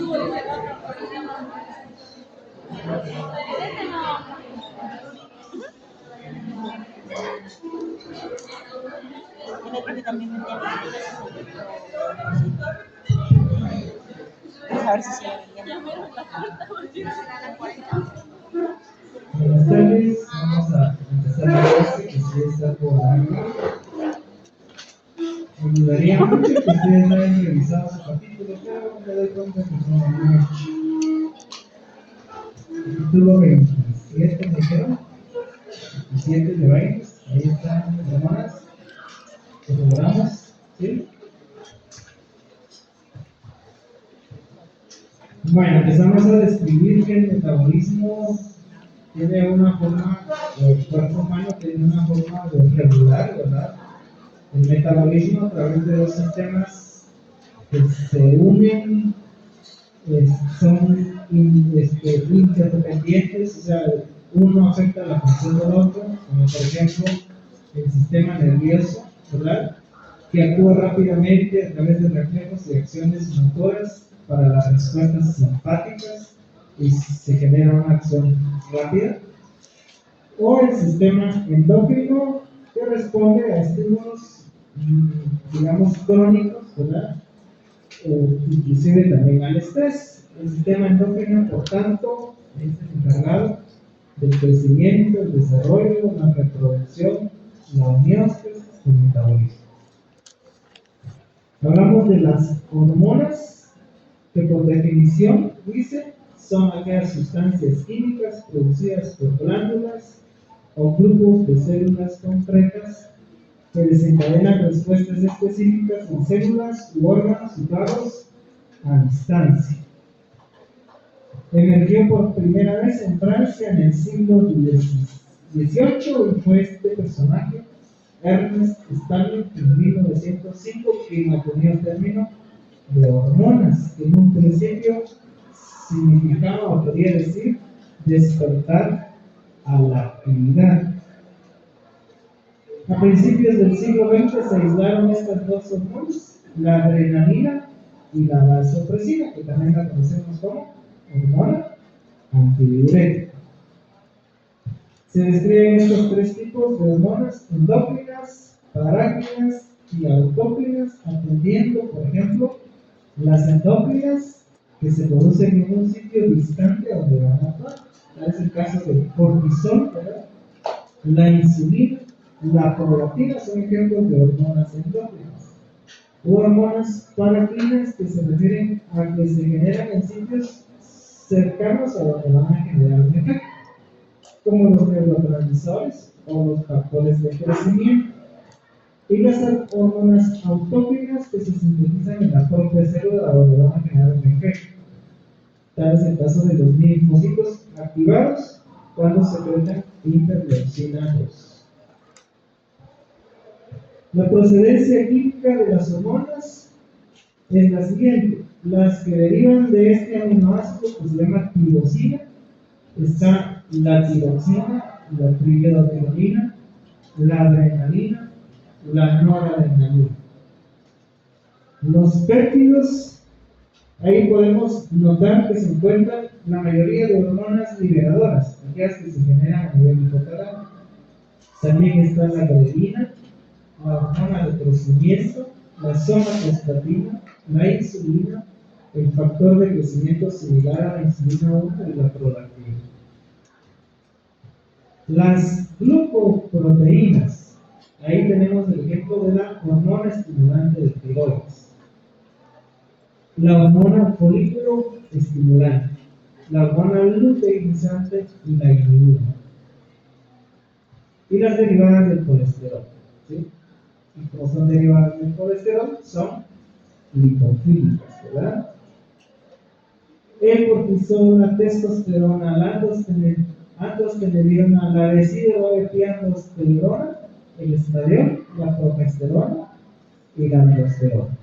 El otro que también vendía pinturas es el a ver si sigue vendiendo. Buenas tardes, vamos a empezar la clase que sí está por ahí. Me ayudaría mucho que ustedes hayan revisado su capítulo, pero me doy cuenta que son muchos. Capítulo 27, me dijeron. 27 de 20, ahí están las hermanas. ¿Lo logramos? ¿Sí? Bueno, empezamos a describir que el metabolismo tiene una forma, el cuerpo humano tiene una forma regular, ¿verdad? El metabolismo a través de dos sistemas que se unen, son interdependientes, o sea, uno afecta la función del otro, como por ejemplo el sistema nervioso, ¿verdad? Que actúa rápidamente a través de reflejos y acciones motoras para las respuestas simpáticas y se genera una acción rápida. O el sistema endocrino que responde a estímulos, digamos, crónicos, ¿verdad? Inclusive también al estrés. El sistema endocrino, por tanto, es el encargado del crecimiento, el desarrollo, la reproducción, la homeostasis y el metabolismo. Hablamos de las hormonas, que por definición, dice, son aquellas sustancias químicas producidas por glándulas o grupos de células concretas que desencadenan respuestas específicas en células u órganos situados a distancia. Emergió por primera vez en Francia en el siglo XVIII y fue este personaje, Ernest Stanley, en 1905, quien acuñó el término de hormonas, que en un principio significaba o quería decir despertar a la actividad. A principios del siglo XX se aislaron estas dos hormonas, la adrenalina y la vasopresina, que también la conocemos como hormona antidiurética. Se describen estos tres tipos de hormonas: endócrinas, parácrinas y autócrinas, atendiendo, por ejemplo, las endócrinas que se producen en un sitio distante a donde van a actuar. Es el caso del cortisol, ¿verdad? La insulina, la prolactina son ejemplos de hormonas endócrinas. O hormonas parácrinas que se refieren a que se generan en sitios cercanos a donde van a generar un efecto, como los neurotransmisores o los factores de crecimiento. Y las hormonas autócrinas que se sintetizan en la propia célula donde van a generar un efecto. Tal es el caso de los linfocitos activados cuando secretan interleucina 2. La procedencia química de las hormonas es la siguiente. Las que derivan de este aminoácido que se llama tirosina, está la tiroxina, la triiodopamina, la adrenalina, la noradrenalina. Los péptidos, ahí podemos notar que se encuentran la mayoría de hormonas liberadoras, aquellas que se generan a nivel hipotálamo. También está la grelina, la hormona de crecimiento, la somatostatina, la insulina, el factor de crecimiento similar a la insulina 1 y la prolactina. Las glucoproteínas, ahí tenemos el ejemplo de la hormona estimulante de tiroides, la hormona folículo estimulante, la hormona luteinizante y la inhibina. Y las derivadas del colesterol, ¿sí? Y como son derivadas del colesterol, son lipofílicas, ¿verdad? El cortisol, la testosterona, la androstenediona, la deshidroepiandrosterona, el estradiol, la progesterona y la aldosterona.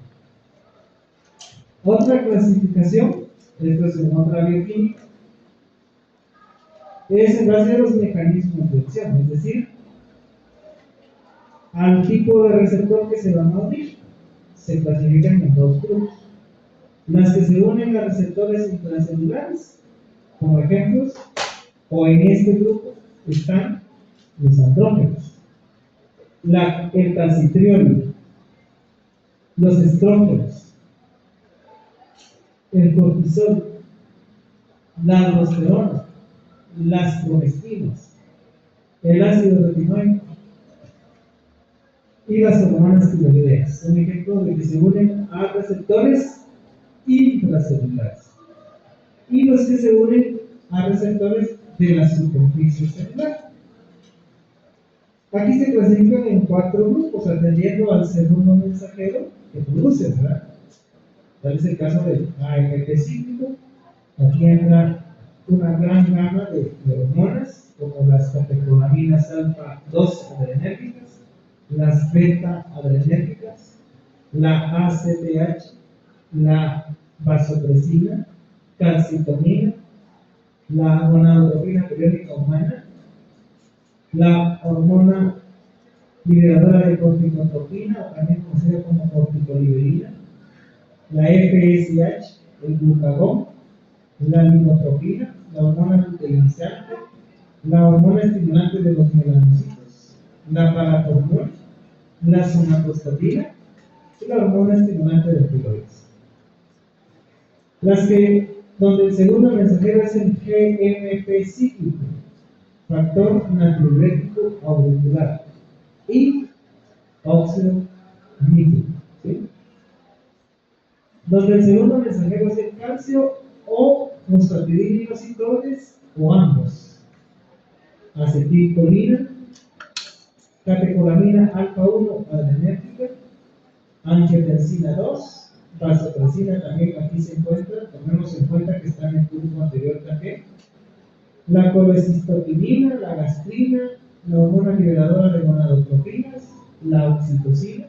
Otra clasificación, esto es en otra bioquímica, es en base a los mecanismos de acción, es decir, al tipo de receptor que se van a unir. Se clasifican en dos grupos. Las que se unen a receptores intracelulares, como ejemplos, o en este grupo están los andrógenos, el calcitriol, los estrógenos, el cortisol, la aldosterona, las progestinas, el ácido retinoico y las hormonas tiroideas. Son ejemplos de que se unen a receptores intracelulares. Y los que se unen a receptores de la superficie celular. Aquí se clasifican en 4 grupos, atendiendo al segundo mensajero que produce, ¿verdad? Tal es el caso del AMP cíclico. Aquí entra una gran gama de hormonas, como las catecolaminas alfa 2 adrenérgicas, las beta adrenérgicas, la ACTH, la vasopresina, calcitonina, la gonadotropina periódica humana, la hormona liberadora de corticotropina, o también conocida como corticoliberina, la FSH, el glucagón, la lipotropina, la hormona luteinizante, la hormona estimulante de los melanocitos, la paratormona, la somatostatina y la hormona estimulante de tiroides. Las que, donde el segundo mensajero es el GMP cíclico, factor natriurético auricular y óxido nítrico, ¿sí? Donde el segundo mensajero es el calcio o fosfatidilcitones o ambos, acetilcolina, catecolamina alfa 1 adrenérgica, angiotensina 2, vasopresina también aquí se encuentra, tomemos en cuenta que está en el grupo anterior también, la colecistoquinina, la gastrina, la hormona liberadora de gonadotropinas, la oxitocina,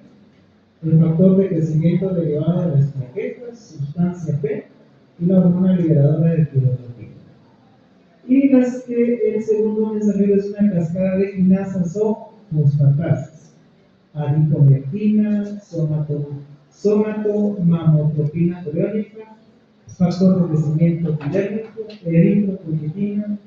el factor de crecimiento derivado de las plaquetas, sustancia P, y la hormona liberadora de tiroidopina. Y las que el segundo mensajero es una cascada de quinasas o fosfatasas, adiponectina, somatomamotropina periódica, factor de crecimiento epidérmico, eritropoyetina,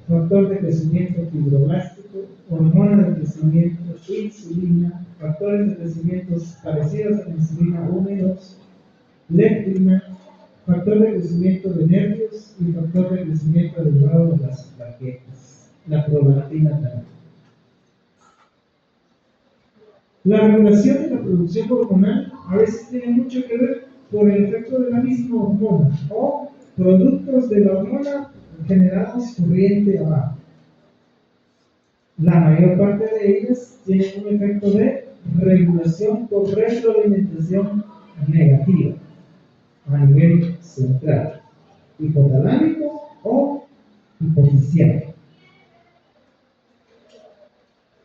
factor de crecimiento fibroblástico, hormona de crecimiento, insulina, factores de crecimiento parecidos a la insulina 1 y 2, leptina, factor de crecimiento de nervios y factor de crecimiento derivado de las plaquetas, la prolactina también. La regulación de la producción hormonal a veces tiene mucho que ver por el efecto de la misma hormona o productos de la hormona generados corriente abajo. La mayor parte de ellas tienen un efecto de regulación por retroalimentación negativa a nivel central, hipotalámico o hipofisial.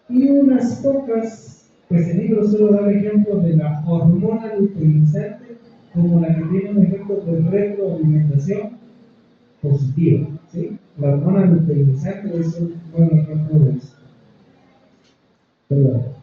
Y unas pocas, pues el libro solo da el ejemplo de la hormona luteinizante como la que tiene un efecto de retroalimentación positiva, ¿sí? La hormona luteinizante es un buen ejemplo de esto. Perdón.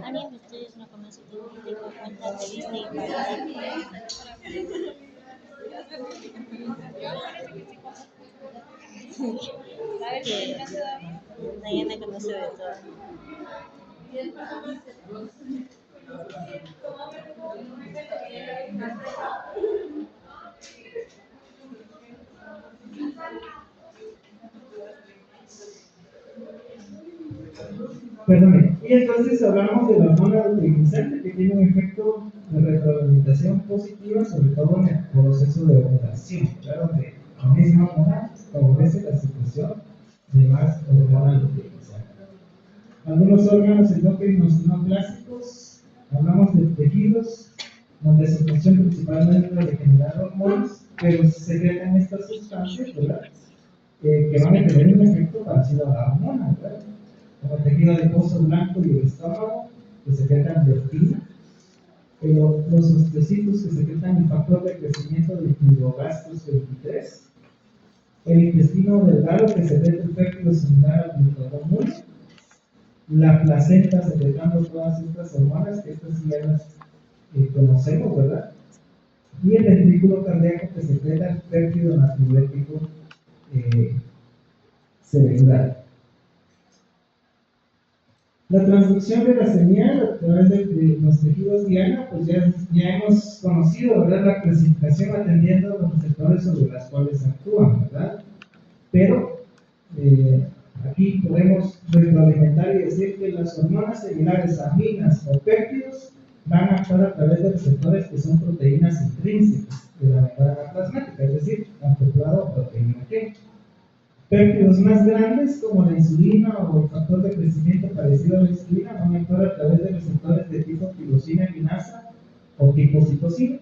¿Alguien de ustedes no conoce todo y tengo cuenta de Disney para dar? Diana conoce de todo. Perdón, y entonces hablamos de la hormona luteinizante que tiene un efecto de retroalimentación positiva, sobre todo en el proceso de ovulación, ¿verdad? Donde la misma hormona favorece la secreción de más hormona luteinizante. Algunos órganos endocrinos no clásicos, hablamos de tejidos, donde su función principalmente es de generar hormonas, pero se secretan estas sustancias, ¿verdad? Que van a tener un efecto parecido a la hormona, ¿verdad? Como el tejido adiposo blanco y el estómago, que secretan leptina, los osteocitos que secretan el factor de crecimiento del fibrogastos 23, el intestino delgado que secreta el péptido similar al glutagón, la placenta secretando todas estas hormonas, que estas sí ya las conocemos, ¿verdad? Y el ventrículo cardíaco que secreta el péptido natriurético cerebral. La transducción de la señal a través de los tejidos diana, pues ya hemos conocido, ¿verdad? La clasificación atendiendo a los receptores sobre las cuales actúan, ¿verdad? Pero aquí podemos retroalimentar y decir que las hormonas celulares, aminas o péptidos van a actuar a través de receptores que son proteínas intrínsecas de la membrana plasmática, es decir, acoplado a proteína G. Péptidos más grandes como la insulina o el factor de crecimiento parecido a la insulina van a actuar a través de receptores de tipo tirosina quinasa o tipo citosina.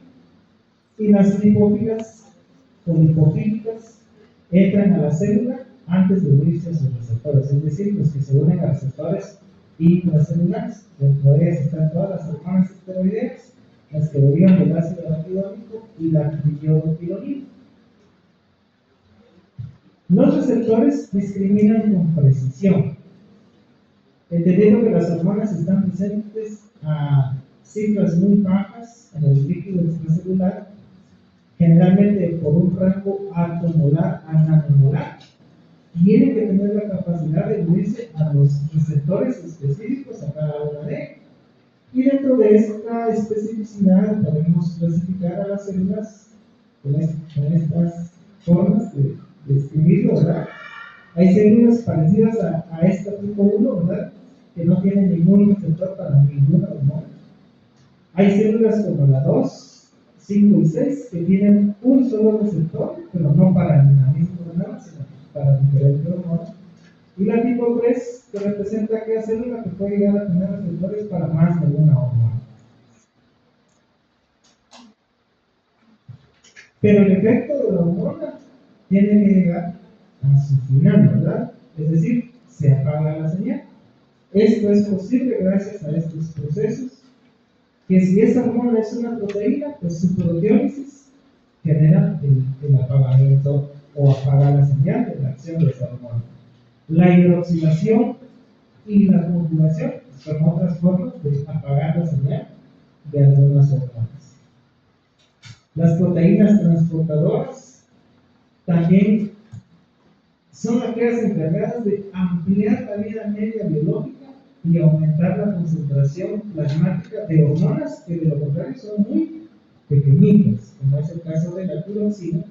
Y las lipófilas o lipofílicas entran a la célula antes de unirse a sus receptores, es decir, los que se unen a receptores intracelulares. Dentro de ellas están todas las hormonas esteroideas, las que derivan del ácido araquidónico y la trillodotironina. Los receptores discriminan con precisión, entendiendo que las hormonas están presentes a cifras muy bajas en el líquido extracelular, generalmente por un rango altomolar a nanomolar, tienen que tener la capacidad de unirse a los receptores específicos a cada una de ellas. Y dentro de esta especificidad podemos clasificar a las células con estas formas de escribirlo, ¿verdad? Hay células parecidas a esta tipo 1, ¿verdad? Que no tienen ningún receptor para ninguna hormona. Hay células como la 2, 5 y 6 que tienen un solo receptor, pero no para la misma hormona, sino para diferentes hormonas. Y la tipo 3, que representa aquella célula que puede llegar a tener receptores para más de una hormona. Pero el efecto de la hormona tiene que llegar a su final, ¿verdad? Es decir, se apaga la señal. Esto es posible gracias a estos procesos, que si esa hormona es una proteína, pues su proteólisis genera el apagamiento o apaga la señal de la acción de esa hormona. La hidroxilación y la conjugación son otras formas de apagar la señal de algunas hormonas. Las proteínas transportadoras también son aquellas encargadas de ampliar la vida media biológica y aumentar la concentración plasmática de hormonas que de lo contrario son muy pequeñitas, como es el caso de la tiroxina,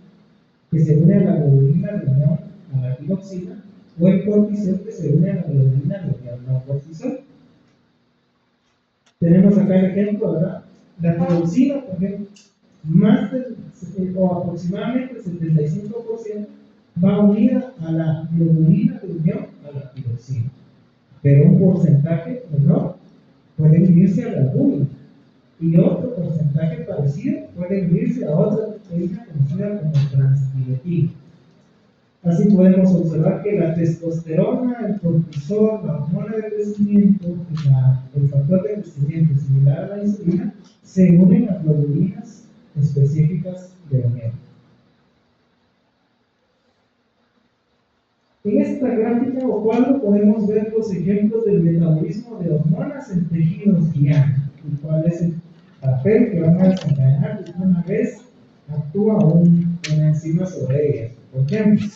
que se une a la globulina de unión a la tiroxina, o el cortisol que se une a la globulina de unión no cortisol. Tenemos acá el ejemplo, ¿verdad? La tiroxina, por ejemplo, o aproximadamente el 75% va unida a la globulina de unión a la tiroxina, pero un porcentaje menor puede unirse a la albúmina y otro porcentaje parecido puede unirse a otra proteína conocida como transtibretina. Así podemos observar que la testosterona, el cortisol, la hormona de crecimiento y el factor de crecimiento similar a la insulina se unen a globulinas específicas de unión. En esta gráfica o cuadro podemos ver los ejemplos del metabolismo de neuronas en tejidos guianos. ¿Y cuál es el papel que van a desencadenar? Pues una vez actúa una enzima sobre ellas. Por ejemplo,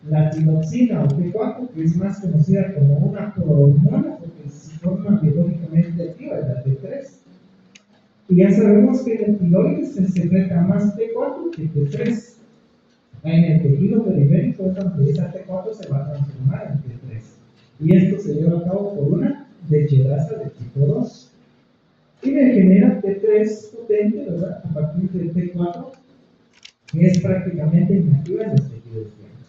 la tiroxina o T4, que es más conocida como una prohormona, porque se forma biológicamente activa, es la T3. Y ya sabemos que en el tiroides se secreta más T4 que T3. En el tejido periférico es donde esa T4 se va a transformar en T3. Y esto se lleva a cabo por una deshidratasa de tipo 2. Y me genera T3 potente, ¿verdad? A partir de T4, que es prácticamente inactiva en los tejidos blandos.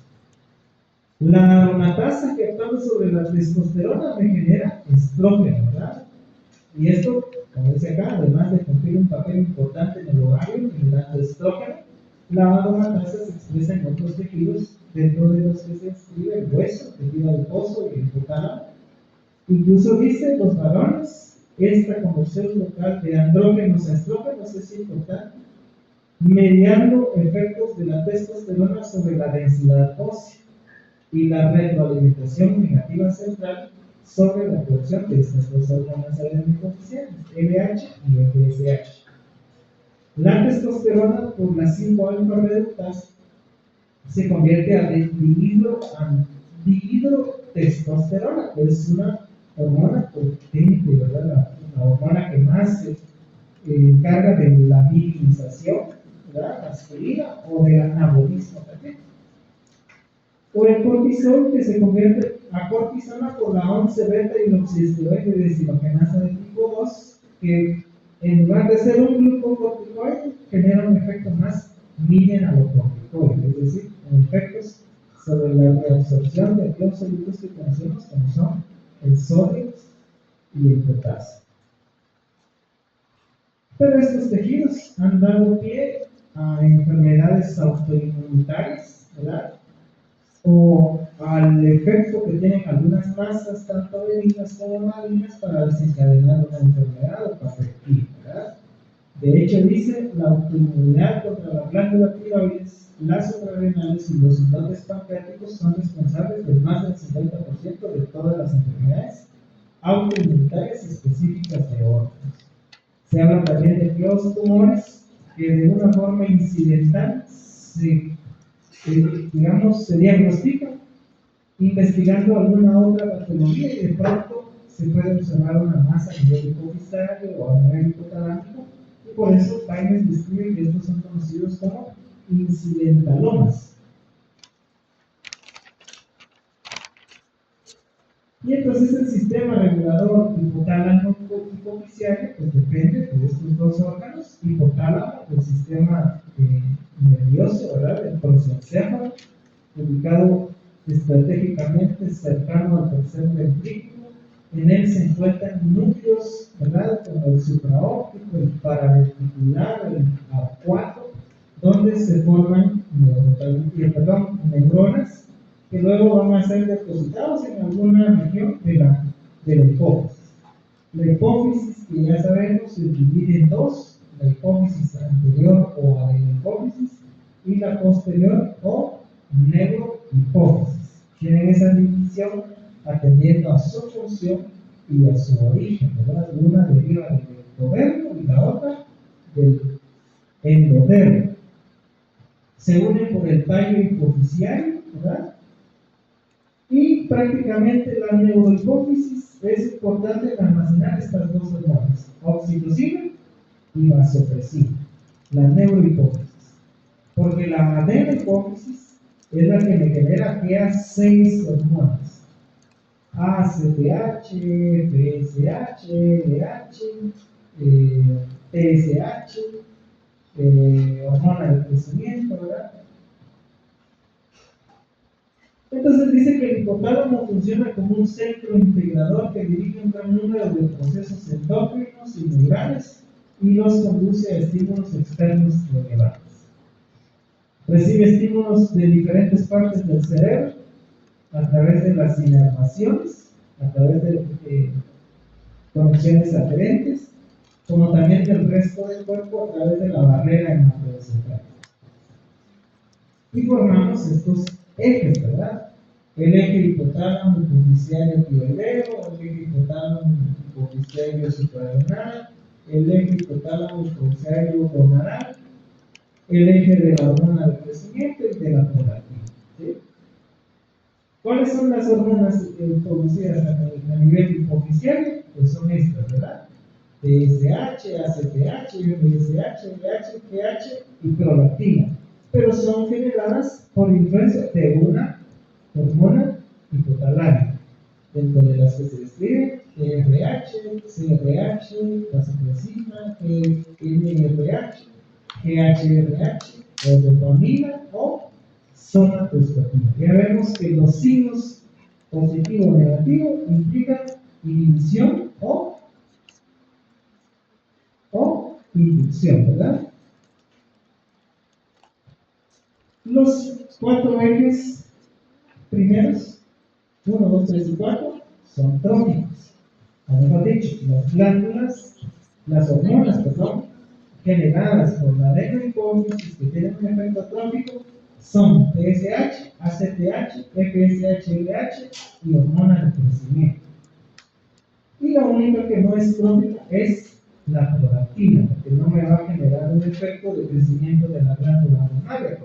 La aromatasa que actúa sobre la testosterona me genera estrógeno, ¿verdad? Y esto, como dice acá, además de cumplir un papel importante en el ovario, generando estrógeno, la aromatasa se expresa en otros tejidos, dentro de los que se inscribe el hueso, el tejido adiposo y el hipotálamo. Incluso dice los varones, esta conversión local de andrógenos a estrógenos es importante, mediando efectos de la testosterona sobre la densidad ósea y la retroalimentación negativa central sobre la producción de estas dos hormonas adrenocórticas, LH y FSH. La testosterona, por las 5-alfa reductas, se convierte a dihidrotestosterona, que es una hormona potente, ¿verdad? La hormona que más se encarga de la virilización, ¿verdad? Masculina, o de anabolismo también. O el cortisol, que se convierte a cortisona por la 11-beta hidroxiesteroide deshidrogenasa de tipo 2, que en lugar de ser un glucocorticoide, genera un efecto más mineralocorticoide, es decir, efectos sobre la reabsorción de aquellos sólidos que conocemos como son el sodio y el potasio. Pero estos tejidos han dado pie a enfermedades autoinmunitarias, ¿verdad? O al efecto que tienen algunas masas, tanto benignas como malignas, para desencadenar una enfermedad o patología, ¿verdad? De hecho, dice la autoinmunidad contra la glándula tiroides, las suprarrenales y los islotes pancreáticos son responsables de más del 50% de todas las enfermedades autoinmunitarias específicas de órganos. Se habla también de que los tumores que de una forma incidental se diagnostican investigando alguna otra patología y de pronto se puede observar una masa a nivel hipofisal o a nivel hipotalámico, y por eso Baines describe que estos son conocidos como incidentalomas. Y entonces el sistema regulador hipotálamo hipofisiario pues depende de estos dos órganos. Hipotálamo, el sistema nervioso, ¿verdad? El prosencéfalo, ubicado estratégicamente cercano al tercer ventrículo. En él se encuentran núcleos, ¿verdad? Como el supraóptico, el paraventricular, el A4, donde se forman neuronas que luego van a ser depositados en alguna región de la hipófisis. La hipófisis, que ya sabemos, se divide en dos: la hipófisis anterior o adenopófisis y la posterior o neurohipófisis. Tienen esa división atendiendo a su función y a su origen, ¿verdad? Una deriva del ectodermo y la otra del endodermo. Se unen por el tallo hipofisiario, ¿verdad? Y prácticamente la neurohipófisis es importante en almacenar estas dos hormonas, oxitocina y vasopresina, la neurohipófisis. Porque la adenohipófisis es la que me genera aquellas 6 hormonas: ACTH, FSH, LH, TSH, hormona del crecimiento, ¿verdad? Entonces dice que el hipotálamo funciona como un centro integrador que dirige un gran número de procesos endócrinos y neurales y los conduce a estímulos externos relevantes. Recibe estímulos de diferentes partes del cerebro a través de las inervaciones, a través de conexiones aferentes, como también del resto del cuerpo a través de la barrera hematoencefálica. Y formamos estos ejes, ¿verdad? El eje hipotálamo hipofisiario tiroideo, el eje hipotálamo hipofisiario suprarrenal, el eje hipotálamo hipofisiario gonadal, el eje de la hormona de crecimiento y de la prolactina. ¿Sí? ¿Cuáles son las hormonas producidas a nivel hipofisiario? Pues son estas, ¿verdad? TSH, ACTH, FSH, LH, TH y prolactina, pero son generadas por influencia de una hormona hipotalámica, dentro de las que se describen TRH, CRH, vasopresina, NRH, GHRH, o dopamina o somatostatina. Ya vemos que los signos positivo o negativo implican inhibición o inducción, ¿verdad? Los 4 ejes primeros, 1, 2, 3 y 4, son tróficos. O mejor dicho, las hormonas, generadas por la adenohipófisis que tienen un efecto trófico son TSH, ACTH, FSH, LH y hormona de crecimiento. Y la única que no es trófica es la prolactina, porque no me va a generar un efecto de crecimiento de la glándula mamaria,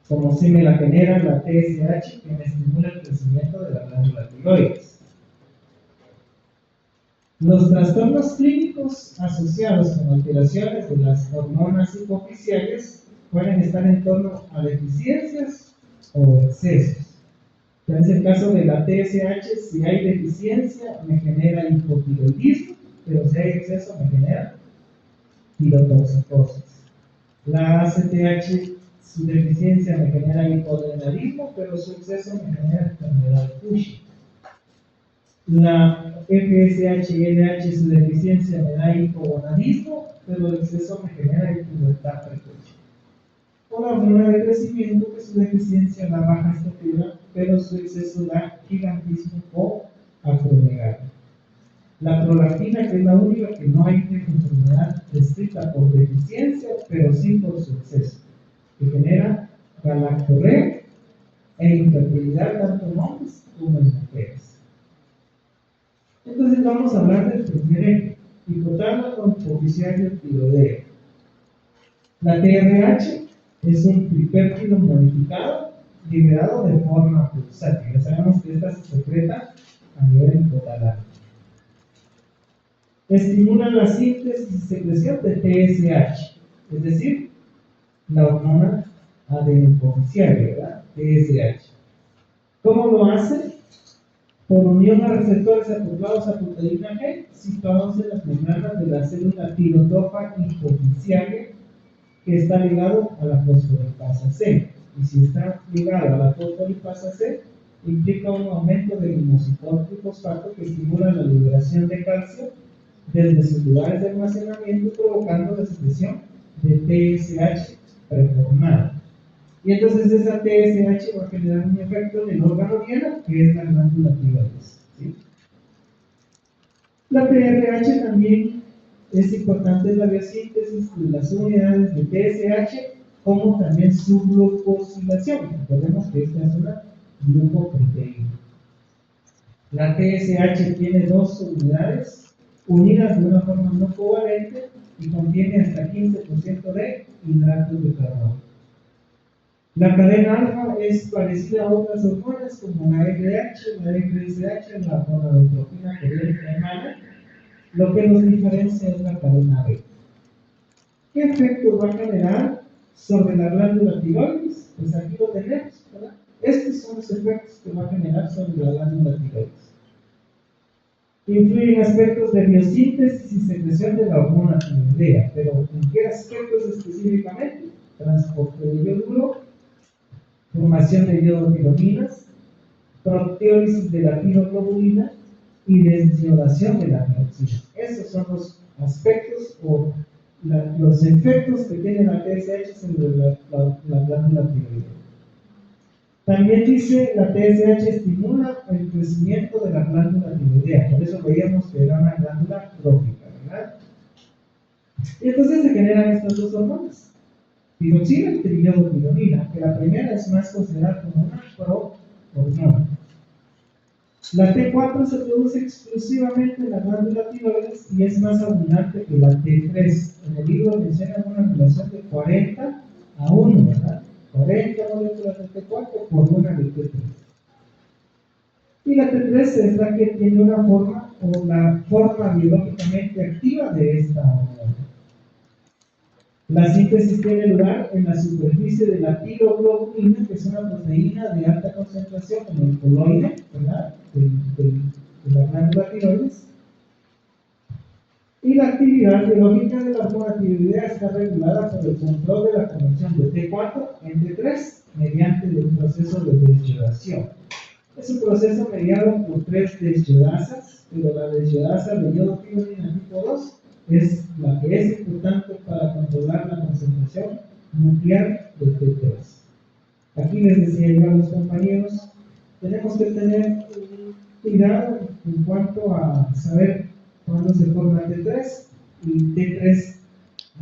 como si me la genera la TSH, que me estimula el crecimiento de la glándula tiroides. Los trastornos clínicos asociados con alteraciones de las hormonas hipofisiales pueden estar en torno a deficiencias o excesos. Es el caso de la TSH, si hay deficiencia me genera hipotiroidismo, pero si hay exceso me genera tirotoxicosis. La ACTH, su deficiencia me genera hipoadrenalismo, pero su exceso me genera enfermedad de Cushing. La FSH y LH, su deficiencia me da hipogonadismo, pero el exceso me genera pubertad precoz. O la hormona de crecimiento, que su deficiencia da baja estatura, pero su exceso da gigantismo o acromegalia. La prolactina, que es la única que no hay enfermedad descrita por deficiencia, pero sí por su exceso, que genera galactorrea e infertilidad tanto en hombres como en mujeres. Entonces vamos a hablar del primer eje, hipotálamo hipofisiario tiroideo. La TRH es un tripéptido modificado liberado de forma pulsátil. Ya sabemos que esta se secreta a nivel hipotalámico. Estimula la síntesis y secreción de TSH, es decir, la hormona adenopofisiaria, ¿verdad? TSH. ¿Cómo lo hace? Por unión a receptores acoplados a proteína G, situados en las membranas de la célula tirotrofa hipofisiaria, que está ligado a la fosfolipasa C. Y si está ligado a la fosfolipasa C, implica un aumento del inositol trifosfato que estimula la liberación de calcio desde sus lugares de almacenamiento, provocando la secreción de TSH preformada. Y entonces esa TSH va a generar un efecto en el órgano diana, que es la glándula tiroides. ¿Sí? La TRH también es importante en la biosíntesis de las unidades de TSH, como también su glucosilación. Recordemos que esta es una glucoproteína. La TSH tiene 2 unidades unidas de una forma no covalente y contiene hasta 15% de hidratos de carbono. La cadena alfa es parecida a otras hormonas como la LH, la FSH, la gonadotropina colérica humana. Lo que nos diferencia es la cadena B. ¿Qué efecto va a generar sobre la glándula tiroides? Pues aquí lo tenemos, ¿verdad? Estos son los efectos que va a generar sobre la glándula tiroides. Influye en aspectos de biosíntesis y secreción de la hormona tiroidea, pero ¿en qué aspectos específicamente? Transporte de yoduro, formación de iodotironinas, proteólisis de la tiroglobulina y desyodación de la mioxina. Esos son los aspectos o los efectos que tiene la TSH sobre la glándula tiroidea. También dice la TSH estimula el crecimiento de la glándula tiroidea, por eso veíamos que era una glándula trófica, ¿verdad? Y entonces se generan estas 2 hormonas, tiroxina y triiodotironina, que la primera es más considerada como una prohormona. La T4 se produce exclusivamente en la glándula tiroides y es más abundante que la T3. En el libro mencionan una relación de 40:1, ¿verdad? 40 moléculas de T4 por una de T3. Y la T3 es la que tiene una forma o la forma biológicamente activa de esta hormona. La síntesis tiene lugar en la superficie de la tiroglobulina, que es una proteína de alta concentración como el coloide, ¿verdad? De la glándula tiroides. Y la actividad biológica de la hormona tiroidea está regulada por el control de la conversión de T4 en T3 mediante un proceso de desyodación. Es un proceso mediado por 3 desyodasas, pero la desyodasa de iodotironina tipo 2 es la que es importante para controlar la concentración nuclear de T3. Aquí les decía yo a los compañeros, tenemos que tener cuidado en cuanto a saber cuándo se forma T3 y T3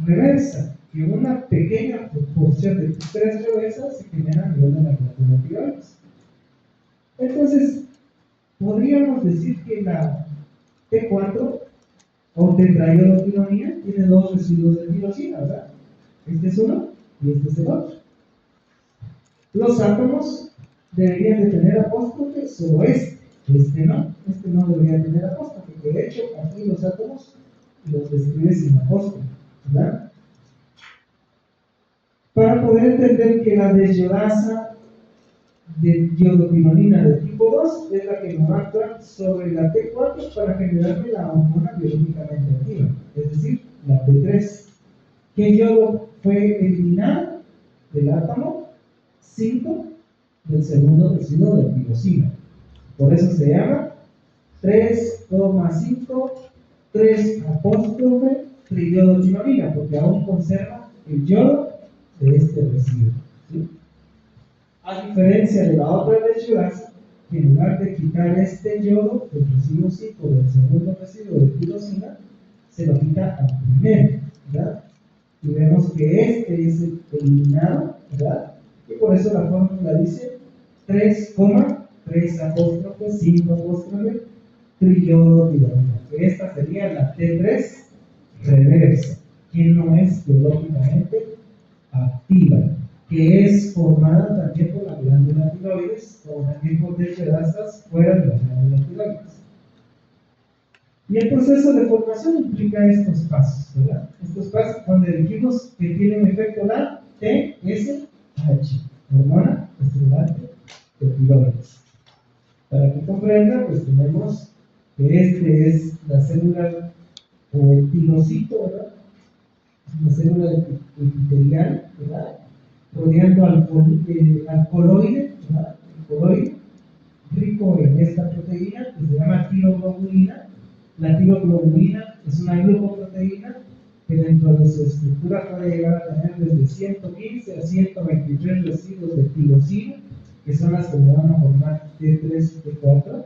reversa, que una pequeña proporción de T3 reversa se genera a nivel de la glándula tiroides. Entonces, podríamos decir que la T4 o tetraiodotironina tiene 2 residuos de tirosina, ¿verdad? Este es uno y este es el otro. Los átomos deberían de tener apóstrofe solo este no debería tener apóstrofe, porque de hecho aquí los átomos los describe sin apóstrofe, ¿verdad? Para poder entender que la desyodasa de iodotironina de tipo 2 es la que nos va a actuar sobre la T4 para generarle la hormona biológicamente activa, es decir, la T3. ¿Qué yodo fue eliminado del átomo 5 del segundo residuo de tirosina? Por eso se llama 3,5 3 apóstrofe triiodotironina, porque aún conserva el yodo de este residuo, ¿sí? A diferencia de la otra desyodasa, que en lugar de quitar este yodo del residuo 5 del segundo residuo de tirosina, se lo quita al primero, ¿verdad? Y vemos que este es eliminado, ¿verdad? Y por eso la fórmula dice 3,3 apóstrofe 5 apóstrofe triiodotironina, que esta sería la T3 reversa, que no es biológicamente activa, que es formada también por la glándula tiroides o también por desyodasas fuera de la glándula tiroides. Y el proceso de formación implica estos pasos, ¿verdad? Estos pasos donde dijimos que tiene un efecto la TSH, hormona estimulante de tiroides. Para que comprendan, pues tenemos que este es la célula o el tilocito, ¿verdad? Una célula epitelial, ¿verdad? Rodeando al coloide, ¿verdad? El coloide, rico en esta proteína que se llama tiroglobulina. La tiroglobulina es una glucoproteína que dentro de su estructura puede llegar a tener desde 115 a 123 residuos de tirosina, que son las que le van a formar T3 y T4.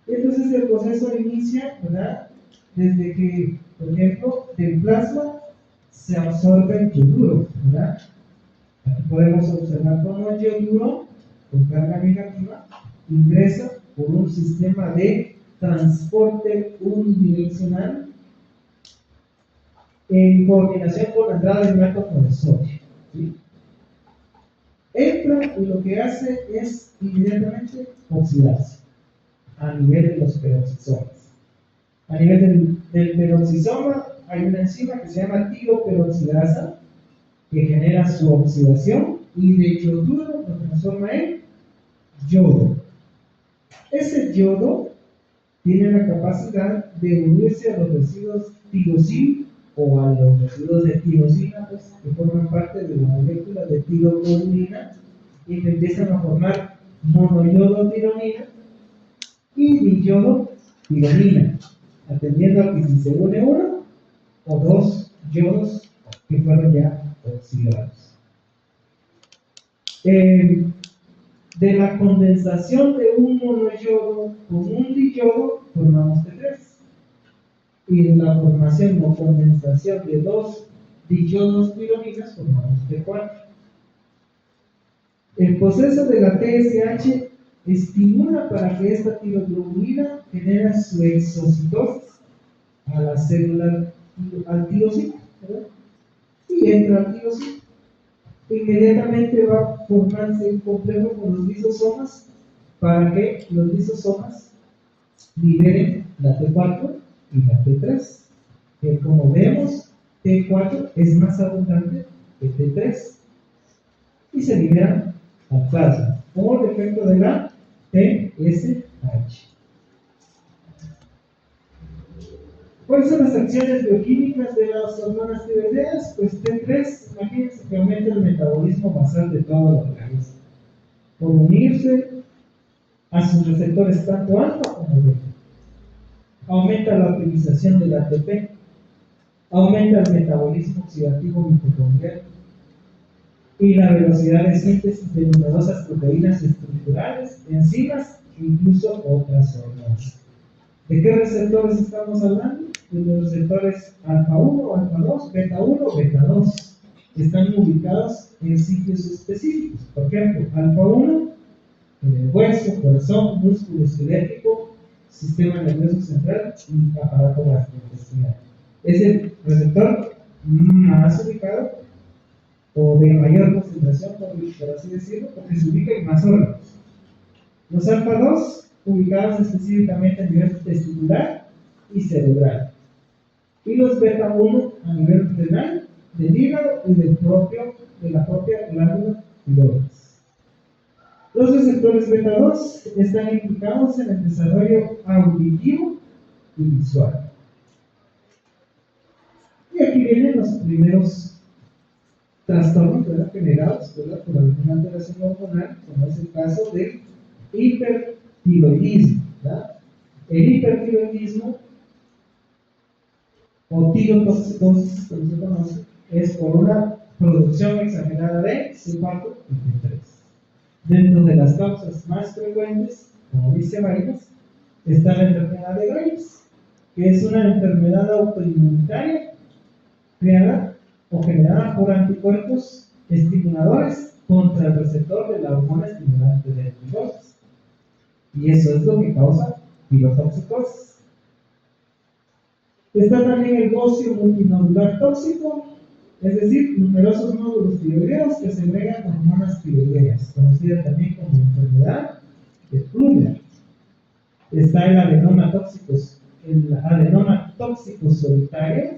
Y entonces el proceso inicia, ¿verdad? Desde que, por ejemplo, del plasma se absorbe el yoduro, ¿verdad? Aquí podemos observar cómo el yoduro, con carga negativa, ingresa por un sistema de transporte unidireccional en coordinación con la entrada del átomo de sodio, ¿sí? Entra y lo que hace es inmediatamente oxidarse a nivel de los peroxisomas. A nivel del peroxisoma hay una enzima que se llama tiroperoxidasa que genera su oxidación y de yoduro lo transforma en yodo. Ese yodo tiene la capacidad de unirse a los residuos tirosina o a los residuos de tirosina, pues, que forman parte de la molécula de tiroglobulina y que empiezan a formar monoyodotironina y diyodotironina, atendiendo a que si se une uno o dos yodos que fueron ya oxidados. De la condensación de un monoyodo con un diyodo formamos T3, y de la formación o condensación de dos diyodos tironinas formamos T4. El proceso de la TSH estimula para que esta tiroglobulina genera su exocitosis a la célula, al tirocito, ¿verdad? Y entra al tirocito. Inmediatamente va a formarse un complejo con los lisosomas para que los lisosomas liberen la T4 y la T3. Que como vemos, T4 es más abundante que T3 y se liberan al plasma por efecto de la TSH. ¿Cuáles son las acciones bioquímicas de las hormonas tiroideas? Pues T3, imagínense que aumenta el metabolismo basal de todo el organismo, por unirse a sus receptores tanto alfa como beta. Aumenta la utilización del ATP, aumenta el metabolismo oxidativo mitocondrial y la velocidad de síntesis de numerosas proteínas estructurales, enzimas e incluso otras hormonas. ¿De qué receptores estamos hablando? De los receptores alfa 1, alfa 2, beta 1, beta 2. Están ubicados en sitios específicos. Por ejemplo, alfa 1 en el hueso, corazón, músculo esquelético, sistema nervioso central y aparato gastrointestinal. Es el receptor más ubicado o de mayor concentración, por así decirlo, porque se ubica en más órganos. Los alfa 2 ubicados específicamente a nivel testicular y cerebral. Y los beta 1 a nivel renal, del hígado y de la propia glándula tiroides. Los receptores beta 2 están implicados en el desarrollo auditivo y visual. Y aquí vienen los primeros trastornos, ¿verdad?, generados, ¿verdad?, por alguna alteración hormonal, como es el caso del hipertiroidismo, ¿verdad? El hipertiroidismo o tirotoxicosis, como se conoce, es por una producción exagerada de C4 y T3. Dentro de las causas más frecuentes, como dice Baines, está la enfermedad de Graves, que es una enfermedad autoinmunitaria creada o generada por anticuerpos estimuladores contra el receptor de la hormona estimulante de tiroides. Y eso es lo que causa tirotoxicosis. Está también el bocio multinodular tóxico, es decir, numerosos nódulos tiroideos que segregan hormonas tiroideas, conocida también como enfermedad de Plummer. Está el adenoma tóxico solitario,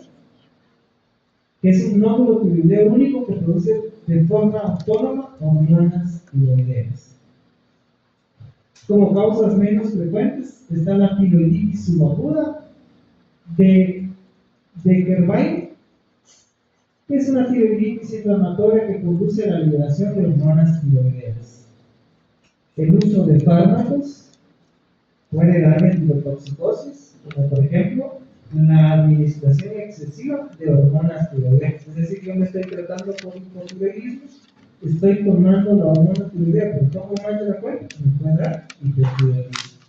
que es un nódulo tiroideo único que produce de forma autónoma hormonas tiroideas. Como causas menos frecuentes está la tiroiditis subaguda de Gervain, que es una tiroiditis inflamatoria que conduce a la liberación de hormonas tiroideas. El uso de fármacos puede dar tirotoxicosis, como por ejemplo la administración excesiva de hormonas tiroideas. Es decir, yo me estoy tratando con hipotiroidismo, estoy tomando la hormona tiroidea, pero tomo más de la cuenta, me puede dar hipotiroidismo.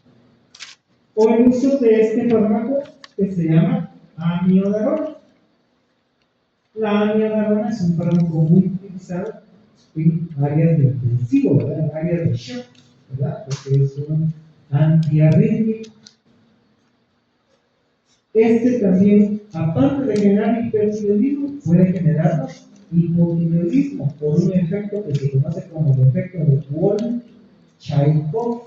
O el uso de este fármaco que se llama amiodarona. La amiodarona es un fármaco muy utilizado en áreas de intensivo, ¿verdad?, en áreas de shock, ¿verdad?, porque es un antiarrítmico. Este también, aparte de generar hipertiroidismo, puede generar hipotiroidismo por un efecto que se conoce como el efecto de Wolff-Chaikov.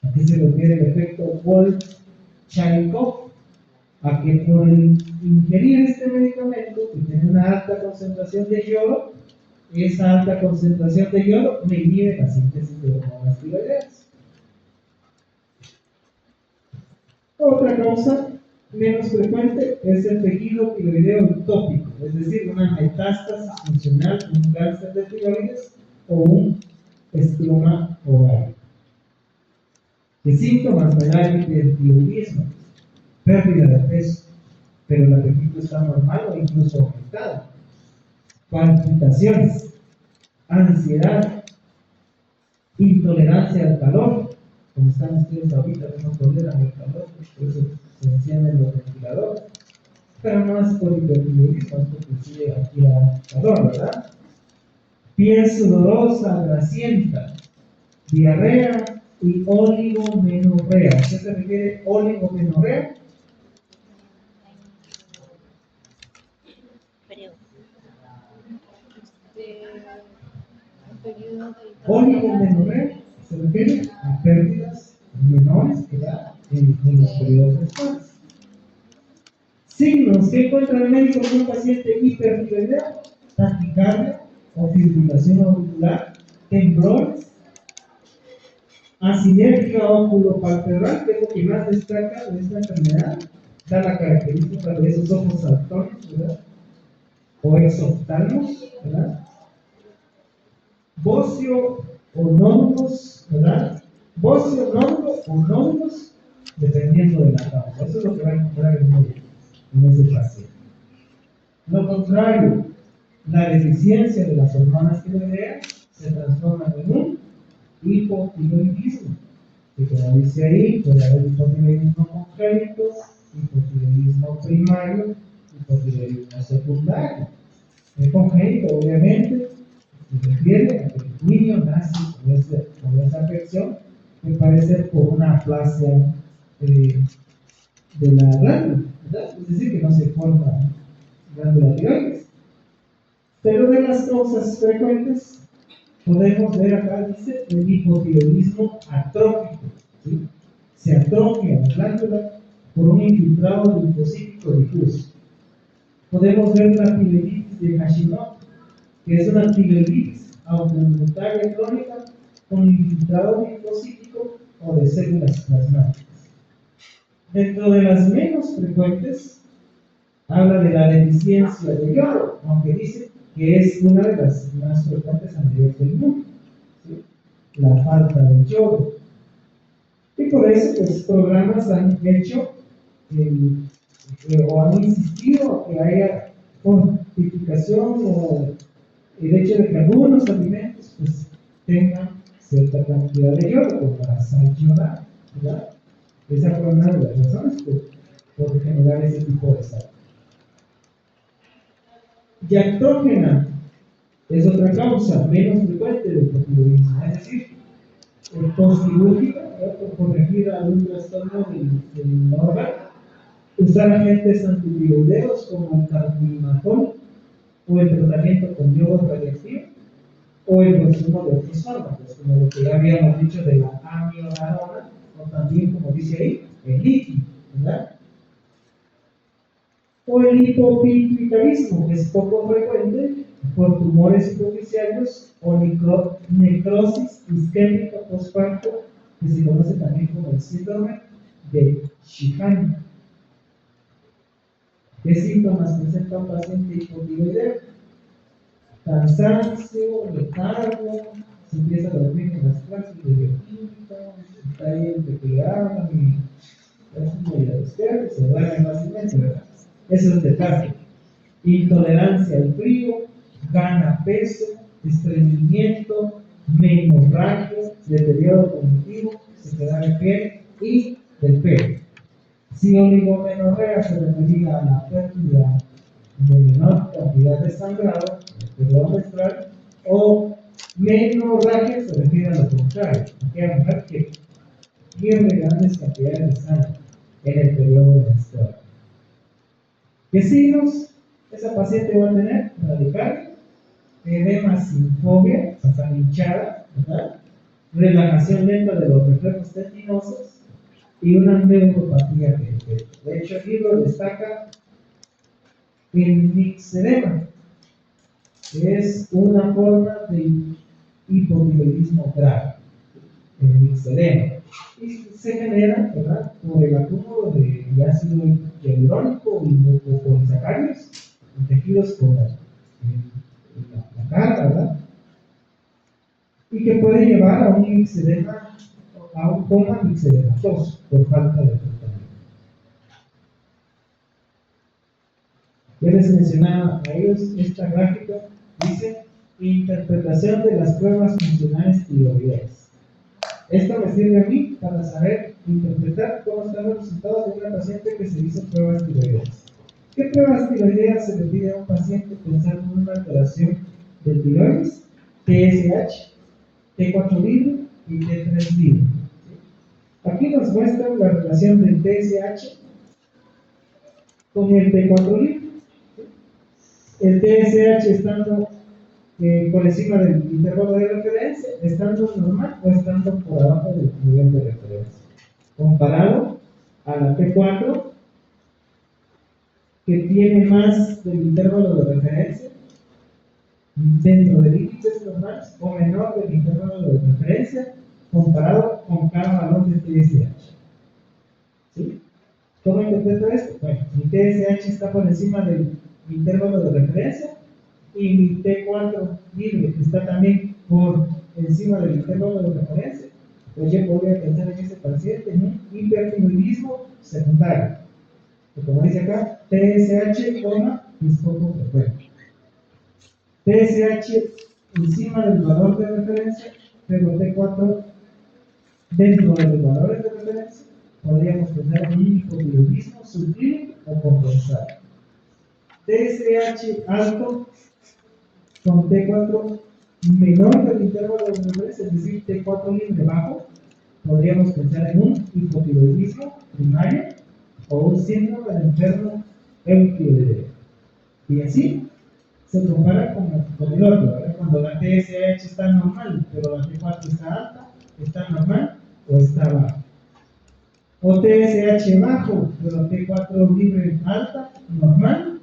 ¿A qué se refiere el efecto Wolff-Chaikov? A que por ingerir este medicamento, que tiene una alta concentración de yodo, esa alta concentración de yodo me inhibe la síntesis de hormonas tiroideas. Otra causa menos frecuente es el tejido tiroideo ectópico, es decir, una metástasis funcional, un cáncer de tiroides o un estroma ovárico. ¿Qué síntomas me da el hipertiroidismo? Pérdida de peso, pero el apetito está normal o incluso aumentado. Palpitaciones, ansiedad, intolerancia al calor, como están ustedes ahorita, no toleran el calor, por eso se encienden los ventiladores, pero no es por hipertiroidismo, es porque sigue aquí a calor, ¿verdad? Piel sudorosa, grasienta, diarrea, y oligomenorrea. ¿A qué se refiere oligomenorrea? Periodo. Oligomenorrea se refiere a pérdidas menores que da en los periodos menstruales. Signos que encuentra el médico en un paciente hipertiroideo: taquicardia o fibrilación auricular, temblores, asinergia oculopalpebral, que es lo que más destaca de esta enfermedad, da la característica de esos ojos saltones, ¿verdad? O exoftalmos, ¿verdad? Bocio o nódulos, ¿verdad? Bocio, nódulo o nódulos, dependiendo de la causa. Eso es lo que va a encontrar el médico en ese paciente. Lo contrario, la deficiencia de las hormonas tiroideas se transforma en un hipotiroidismo, que como dice ahí, puede haber hipotiroidismo congénito, hipotiroidismo primario, hipotiroidismo secundario. El congénito, obviamente, se refiere a que el niño nace con esa afección, que puede ser por una aplasia de la glándula, ¿verdad? Es decir, que no se forma glándula tiroides. Pero de las causas frecuentes, podemos ver acá, dice, el hipotiroidismo atrófico, ¿sí? Se atrofia la glándula por un infiltrado linfocítico difuso. Podemos ver la tiroiditis de Hashimoto, que es una tiroiditis autoinmunitaria crónica con infiltrado linfocítico o de células plasmáticas. Dentro de las menos frecuentes, habla de la deficiencia de yodo, aunque dice que es una de las más frecuentes a nivel del mundo, ¿sí? La falta de yodo. Y por eso, pues, programas han hecho o han insistido a que haya fortificación o el hecho de que algunos alimentos, pues, tengan cierta cantidad de yodo, como la sal yodada, ¿verdad? Esa fue una de las razones por generar ese tipo de sal. Yactógena es otra causa menos frecuente del hipotiroidismo, es decir, postquirúrgica, por corregir algún trastorno del órgano, usar agentes antitiroideos como el carfilmatol o el tratamiento con yodo radiactivo o el consumo de otros fármacos, como lo que ya habíamos dicho de la amiodarona, o también, como dice ahí, el litio, ¿verdad? O el hipopituitarismo, que es poco frecuente por tumores hipoficiarios o necrosis isquémica postparto, que se conoce también como el síndrome de Sheehan. ¿Qué síntomas presenta un paciente hipotiroideo? Cansancio, letargo, se empieza a dormir en las clases de bioquímica, está ahí entre que hablan y es muy despierto, se duerme fácilmente, ¿verdad? Eso es letargo. Intolerancia al frío, gana peso, estreñimiento, menorragia, deterioro cognitivo, sequedad de piel y del pelo. Si oligomenorrea se refería a la pérdida de menor cantidad de sangrado, el periodo menstrual, o menorragia se refiere a lo contrario, aquella mujer que pierde grandes cantidades de sangre en el periodo menstrual. ¿Qué signos esa paciente va a tener? Radicardia, edema sin fobia, o sea, hinchada, ¿verdad? Relajación lenta de los reflejos tendinosos y una neuropatía periférica. De hecho, el libro destaca el mixedema, que es una forma de hipotiroidismo grave, el mixedema. Y se genera, ¿verdad?, por el acúmulo de ácido hialurónico y polisacáridos en tejidos como la cara, ¿verdad? Y que puede llevar a un mixedema, a un coma mixedematoso por falta de tratamiento. Ya les mencionaba a ellos esta gráfica, dice interpretación de las pruebas funcionales tiroideas. Esto me sirve a mí para saber interpretar cómo están los resultados de una paciente que se hizo pruebas tiroideas. ¿Qué pruebas tiroideas se le pide a un paciente pensando en una alteración del tiroides? TSH, T4 libre y T3 libre. Aquí nos muestra la relación del TSH con el T4 libre. El TSH estando por encima del intervalo de referencia, estando normal o estando por abajo del nivel de referencia. Comparado a la T4, que tiene más del intervalo de referencia, dentro de límites normales o menor del intervalo de referencia, comparado con cada valor de TSH. ¿Sí? ¿Cómo interpreto esto? Bueno, mi TSH está por encima del intervalo de referencia y mi T4 libre está también por encima del intervalo de referencia. Pues yo podría pensar en este paciente en un hipertiroidismo secundario. Que como dice acá, TSH, es poco frecuente. TSH encima del valor de referencia, pero T4 dentro de los valores de referencia, podríamos pensar en un hipotiroidismo sutil o compensado. TSH alto con T4 menor del intervalo de referencia, es decir, T4 libre bajo, podríamos pensar en un hipotiroidismo primario o un síndrome de enfermo eutiroideo. Y así se compara con el otro, ¿verdad? Cuando la TSH está normal, pero la T4 está alta, está normal o está baja. O TSH bajo, pero T4 libre alta, normal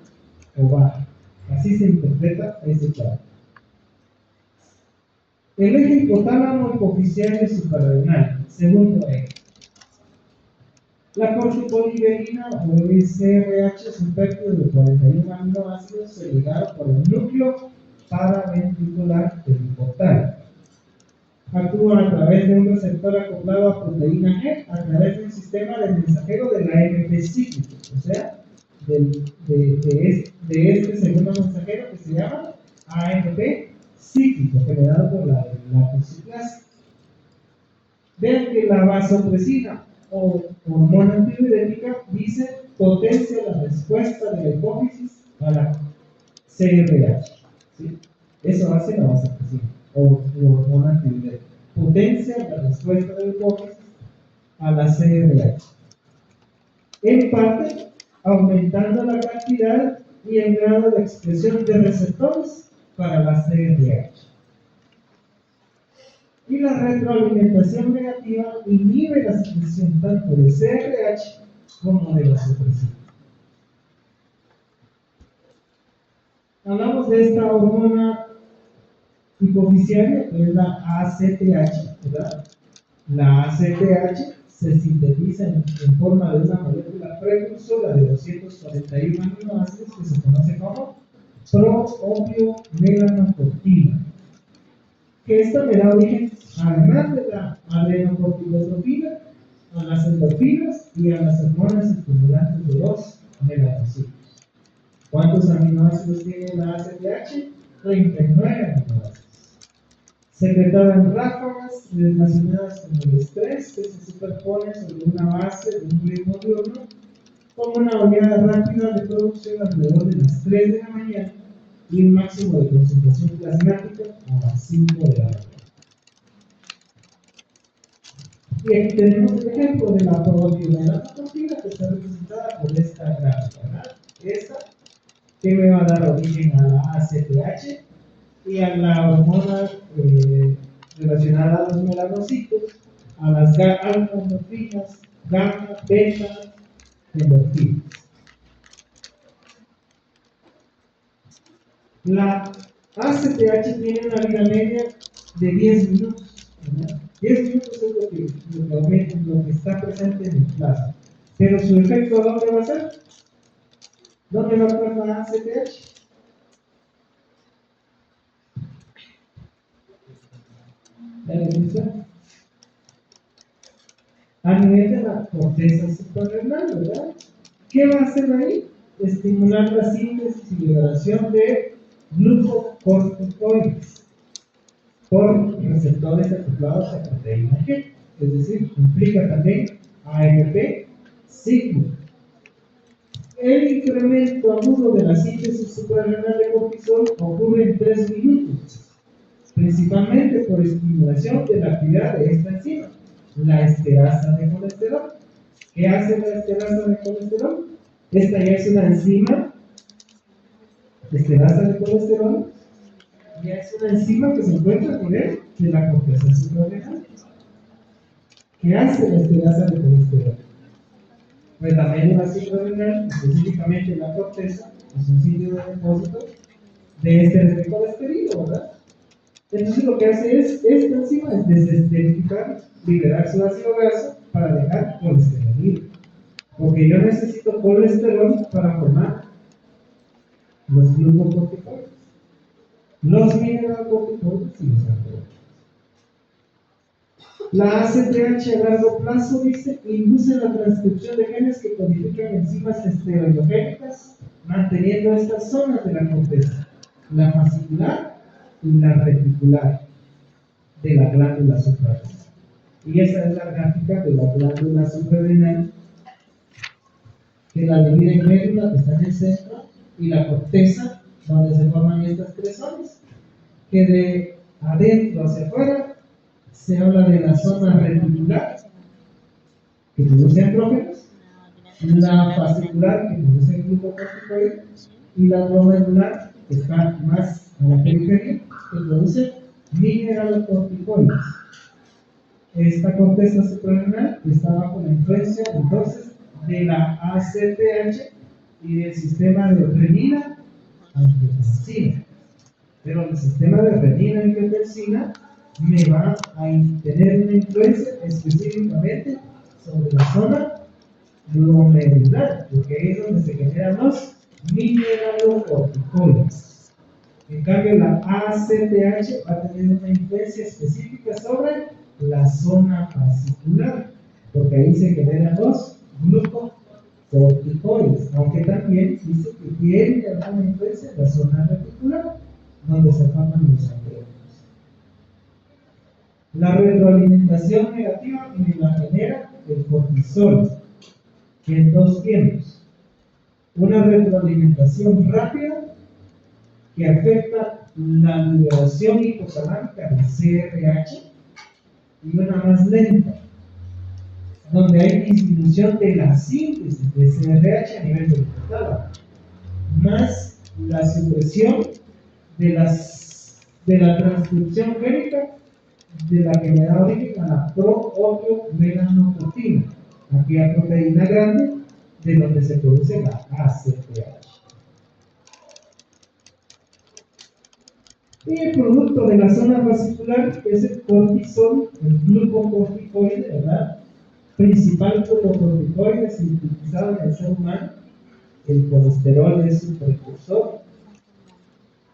o baja. Así se interpreta ese cuadro. El eje hipotálamo hipofisiario suprarrenal, segundo eje. La corticoliberina o el CRH es un péptido de 41 aminoácidos segregado por el núcleo paraventricular del hipotálamo. Actúa a través de un receptor acoplado a proteína G a través de un sistema de mensajero de la AMP cíclico, o sea, de este segundo mensajero que se llama AMP cíclico, generado por la citoclasa. Vean que la vasopresina o hormona antidiurética dice potencia la respuesta de la hipófisis a la CRH. ¿Sí? Eso hace la vasopresina o hormona antidiurética. Potencia la respuesta de la hipófisis a la CRH. En parte, aumentando la cantidad y el grado de expresión de receptores para la CRH. Y la retroalimentación negativa inhibe la secreción tanto de CRH como de vasopresina. Hablamos de esta hormona hipofisiaria, que es la ACTH, ¿verdad? La ACTH se sintetiza en forma de una molécula precursora de 241 aminoácidos que se conoce como proopiomelanocortina. Que esta me da origen, además de la adrenocorticotropina, a las endorfinas y a las hormonas estimulantes de los melanocitos. ¿Cuántos aminoácidos tiene la ACTH? 39 aminoácidos. Secretada en ráfagas relacionadas con el estrés que se superpone sobre una base de un ritmo diurno, con una oleada rápida de producción alrededor de las 3 de la mañana y un máximo de concentración plasmática a las 5 de la mañana. Y aquí tenemos el ejemplo de la proopiomelanocortina que está representada por esta gráfica, ¿verdad? Esta que me va a dar origen a la ACTH y a la hormona relacionada a los melanocitos, a las alfa-endorfinas, gamma, beta, endorfinas. La ACTH tiene una vida media de 10 minutos. ¿Verdad? 10 minutos es lo que está presente en el plasma. Pero su efecto, ¿dónde va a ser? ¿Dónde va a actuar la ACTH? A nivel de la corteza suprarrenal, ¿verdad? ¿Qué va a hacer ahí? Estimular la síntesis y liberación de glucocorticoides por receptores acoplados a proteína G, es decir, implica también AMP cíclico. El incremento agudo de la síntesis suprarrenal de cortisol ocurre en 3 minutos, principalmente por estimulación de la actividad de esta enzima. la esterasa de colesterol. ¿Qué hace la esterasa de colesterol? Esta ya es una enzima, esterasa de colesterol, ya es una enzima que se encuentra a nivel de la corteza suprarrenal. ¿Qué hace la esterasa de colesterol? Pues la médula suprarrenal, específicamente la corteza, es un sitio de depósito de ésteres de colesterol, ¿verdad? Entonces lo que hace es, esta enzima es desesterificar, liberar su ácido graso para dejar colesterol libre. Porque yo necesito colesterol para formar los glucocorticoides, los mineralocorticoides y los antibióticos. La ACTH a largo plazo, dice, induce la transcripción de genes que codifican enzimas esteroidogénicas, manteniendo estas zonas de la corteza, la fascicular y la reticular de la glándula suprarrenal. Y esa es la gráfica de la glándula suprarrenal, que la divide en médula, que está en el centro, y la corteza, donde se forman estas tres zonas, que de adentro hacia afuera se habla de la zona reticular, que produce andrógenos, la fascicular, que produce glucocorticoides, y la glomerular, que está más a la periferia, que produce mineralocorticoides. Esta corteza suprarrenal está bajo la influencia, entonces, de la ACTH y del sistema de renina-angiotensina. Pero el sistema de renina-angiotensina me va a tener una influencia específicamente sobre la zona glomerular, porque ahí es donde se generan los mineralocorticoides. En cambio, la ACTH va a tener una influencia específica sobre la zona fascicular, porque ahí se generan los glucocorticoides, aunque también dice que tiene alguna influencia en la zona reticular, donde se forman los andrógenos. La retroalimentación negativa me la genera el cortisol, que en dos tiempos. Una retroalimentación rápida que afecta la liberación hipotalámica del CRH, y una más lenta, donde hay disminución de la síntesis de CRH a nivel del hipotálamo, más la supresión de la transcripción génica de la que me da origen a la proopiomelanoproteína, aquella proteína grande de donde se produce la ACTH. Y el producto de la zona fascicular es el cortisol, el glucocorticoide, ¿verdad? Principal glucocorticoide sintetizado en el ser humano. El colesterol es su precursor.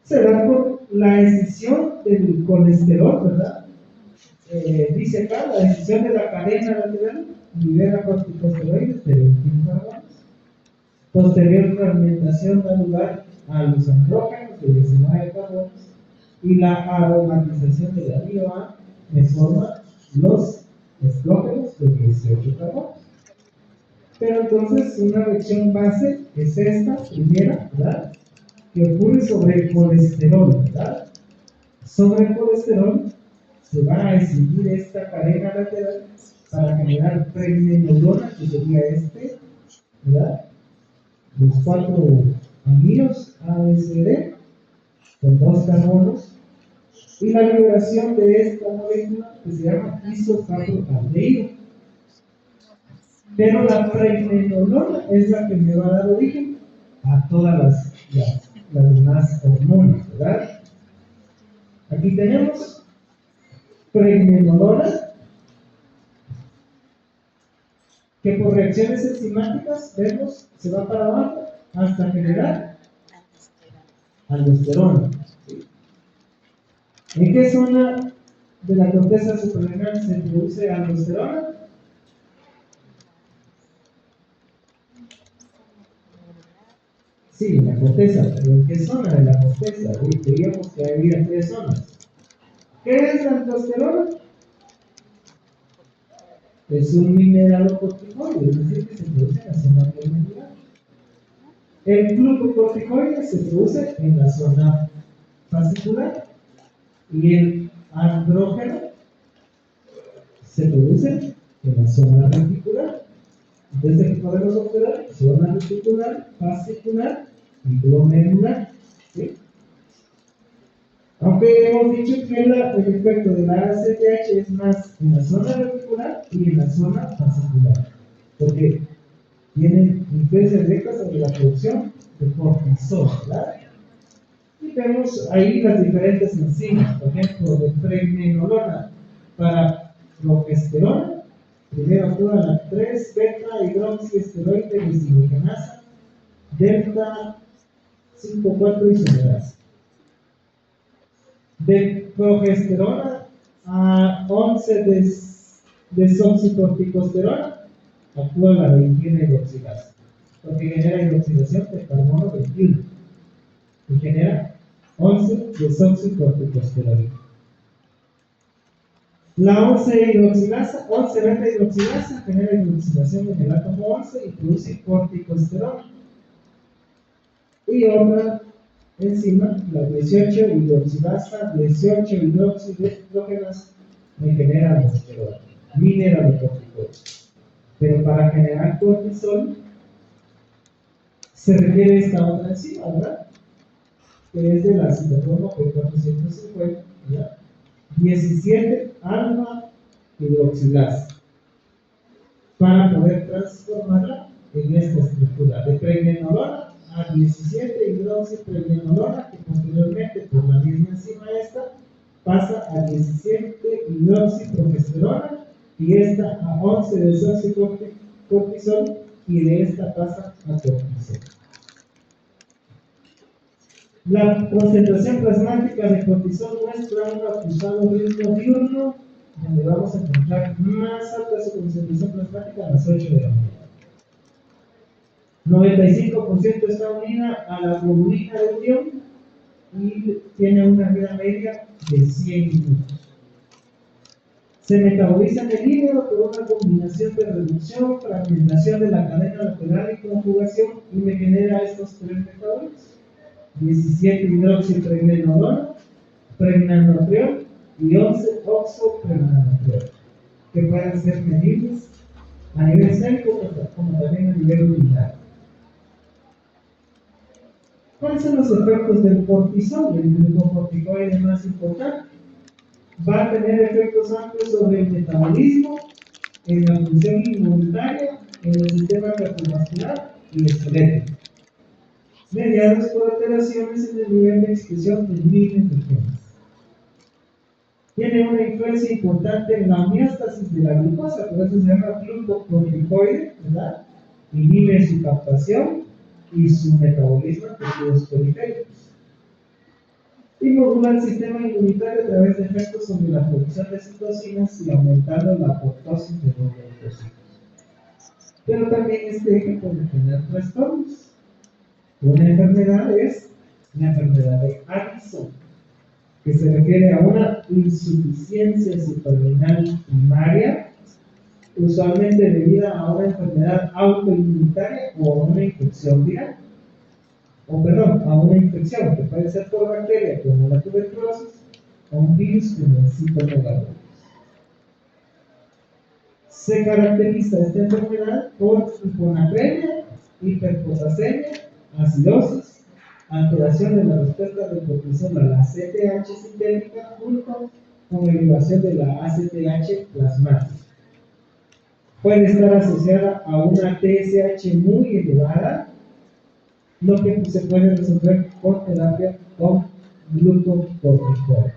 Se da por la escisión del colesterol, ¿verdad? Dice acá, la escisión de la cadena lateral libera corticosteroides de 21 carbonos. Posterior fragmentación da lugar a los andrógenos de 19 carbonos. Y la aromatización de la ADIO-A me forma los estrógenos de 18 carbonos. Pero entonces una reacción base es esta primera, ¿verdad? Que ocurre sobre el colesterol, ¿verdad? Sobre el colesterol se va a escindir esta cadena lateral para generar pregnenolona, que sería este, ¿verdad? Los 4 aminos A, B, C, D, con 2 carbonos, y la liberación de esta molécula que se llama isocaproaldehído. Pero la pregnenolona es la que me va a dar origen a todas las demás hormonas, ¿verdad? Aquí tenemos pregnenolona, que por reacciones enzimáticas, vemos, se va para abajo hasta generar aldosterona. ¿En qué zona de la corteza suprarrenal se produce aldosterona? Sí, en la corteza, pero ¿en qué zona de la corteza? Veíamos que había 3 zonas. ¿Qué es la aldosterona? Es un mineralocorticoide, es decir, que se produce en la zona glomerular. El glucocorticoide se produce en la zona fascicular. Y el andrógeno se produce en la zona reticular. Entonces aquí podemos observar zona reticular, fascicular y glomerular. ¿Sí? Aunque hemos dicho que el efecto de la ACTH es más en la zona reticular y en la zona fascicular, porque tienen influencias directas sobre la producción de cortisol, ¿verdad? Y vemos ahí las diferentes enzimas, por ejemplo, de pregnenolona para progesterona. Primero actúa la 3-beta-hidroxiesteroide deshidrogenasa delta 5,4 isomerasa. De progesterona a 11 desoxicorticosterona actúa la 21 hidroxilasa, porque genera hidroxilación de carbono 21 y genera 11 desoxicorticosteroide. La 11 beta hidroxilasa genera hidroxilación en el átomo 11 y produce corticosterona. Y otra enzima, la 18 hidroxilasa, 18 hidroxidestrogénasa, me genera los mineralocorticoides. Pero para generar cortisol se requiere esta otra enzima, ¿verdad? Que es de la citocromo P450, ¿verdad? 17 alfa hidroxilasa, para poder transformarla en esta estructura de pregnenolona a 17 hidroxipregnenolona, que posteriormente por la misma enzima esta pasa a 17 hidroxiprogesterona y esta a 11 desoxicortisol y de esta pasa a cortisol. La concentración plasmática de cortisol muestra un acusado ritmo diurno, donde vamos a encontrar más alta su concentración plasmática a las 8 de la mañana. 95% está unida a la globulina de unión y tiene una vida media de 100 minutos. Se metaboliza en el hígado por una combinación de reducción, fragmentación de la cadena lateral y conjugación y me genera estos tres metabolitos: 17 hidroxipregnenolona, pregnanotriol y 11 oxopregnanotriol, que pueden ser medibles a nivel célico como también a nivel urinario. ¿Cuáles son los efectos del cortisol? El glucocorticoide más importante. Va a tener efectos amplios sobre el metabolismo, en la función inmunitaria, en el sistema cardiovascular y esquelético, mediados por alteraciones en el nivel de excreción de miles de genes. Tiene una influencia importante en la homeostasis de la glucosa, por eso se llama glucocorticoide, ¿verdad? Inhibe su captación y su metabolismo en tejidos periféricos. Y modula el sistema inmunitario a través de efectos sobre la producción de citocinas y aumentando la apoptosis de los leucocitos. Pero también este eje puede tener trastornos. Una enfermedad es la enfermedad de Addison, que se refiere a una insuficiencia suprarrenal primaria, usualmente debida a una enfermedad autoinmunitaria o a una infección viral. A una infección que puede ser por bacteria como la tuberculosis o un virus como el citomegalovirus. Se caracteriza esta enfermedad por hiponatremia, hiperpotasemia, acidosis, alteración de la respuesta del cortisol a la ACTH sintética junto con elevación de la ACTH plasmática. Puede estar asociada a una TSH muy elevada, lo que se puede resolver con terapia con glucocorticoides.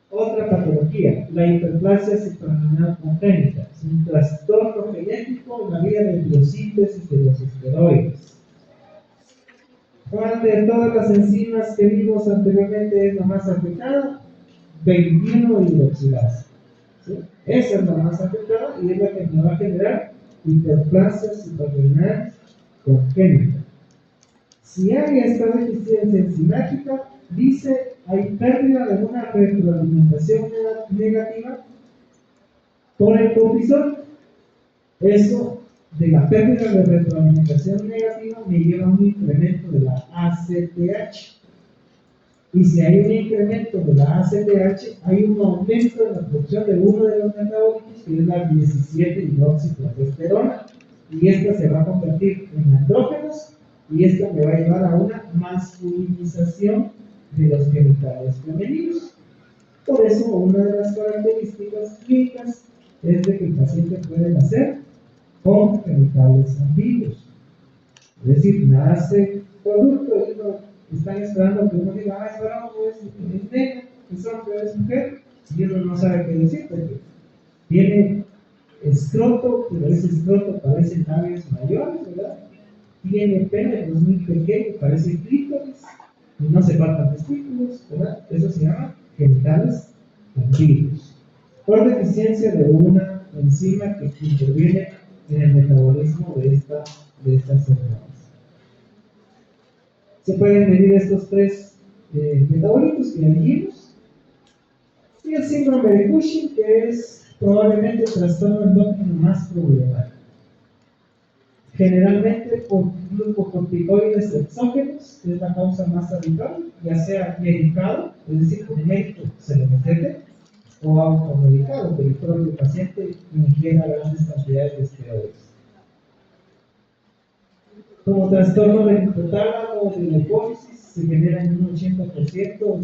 Otra patología, la hiperplasia suprarrenal congénita, es un trastorno genético en la vía de biosíntesis de los esteroides. ¿Cuál de todas las enzimas que vimos anteriormente es la más afectada? 21 hidroxilasa. ¿Sí? Esa es la más afectada y es la que me va a generar hiperplasia suprarrenal congénita. Si hay esta deficiencia enzimática, dice, hay pérdida de una retroalimentación negativa por el cortisol. Eso de la pérdida de retroalimentación negativa me lleva a un incremento de la ACTH. Y si hay un incremento de la ACTH, hay un aumento en la producción de uno de los metabolitos, que es la 17-hidroxiprogesterona, y esta se va a convertir en andrógenos, y esto me va a llevar a una masculinización de los genitales femeninos. Por eso, una de las características clínicas es de que el paciente puede nacer con genitales ambiguos. Es decir, nace producto y no están esperando que uno diga, esperamos, es negro, es hombre, es mujer, y uno no sabe qué decir, porque tiene escroto, pero ese escroto parece labios mayores, ¿verdad? Tiene pene, es muy pequeño, parece clítoris, y no se faltan testículos, ¿verdad? Eso se llama genitales ambiguos. Por deficiencia de una enzima que interviene en el metabolismo de estas hormonas. Se pueden medir estos tres metabolitos que ya dijimos. Y el síndrome de Cushing, que es probablemente el trastorno endócrino más problemático. Generalmente por glucocorticoides exógenos, que es la causa más habitual, ya sea medicado, es decir, un médico se lo recete, o automedicado, que el propio paciente ingiera grandes cantidades de esteroides. Como trastorno del hipotálamo o de la hipófisis, se genera en un 80%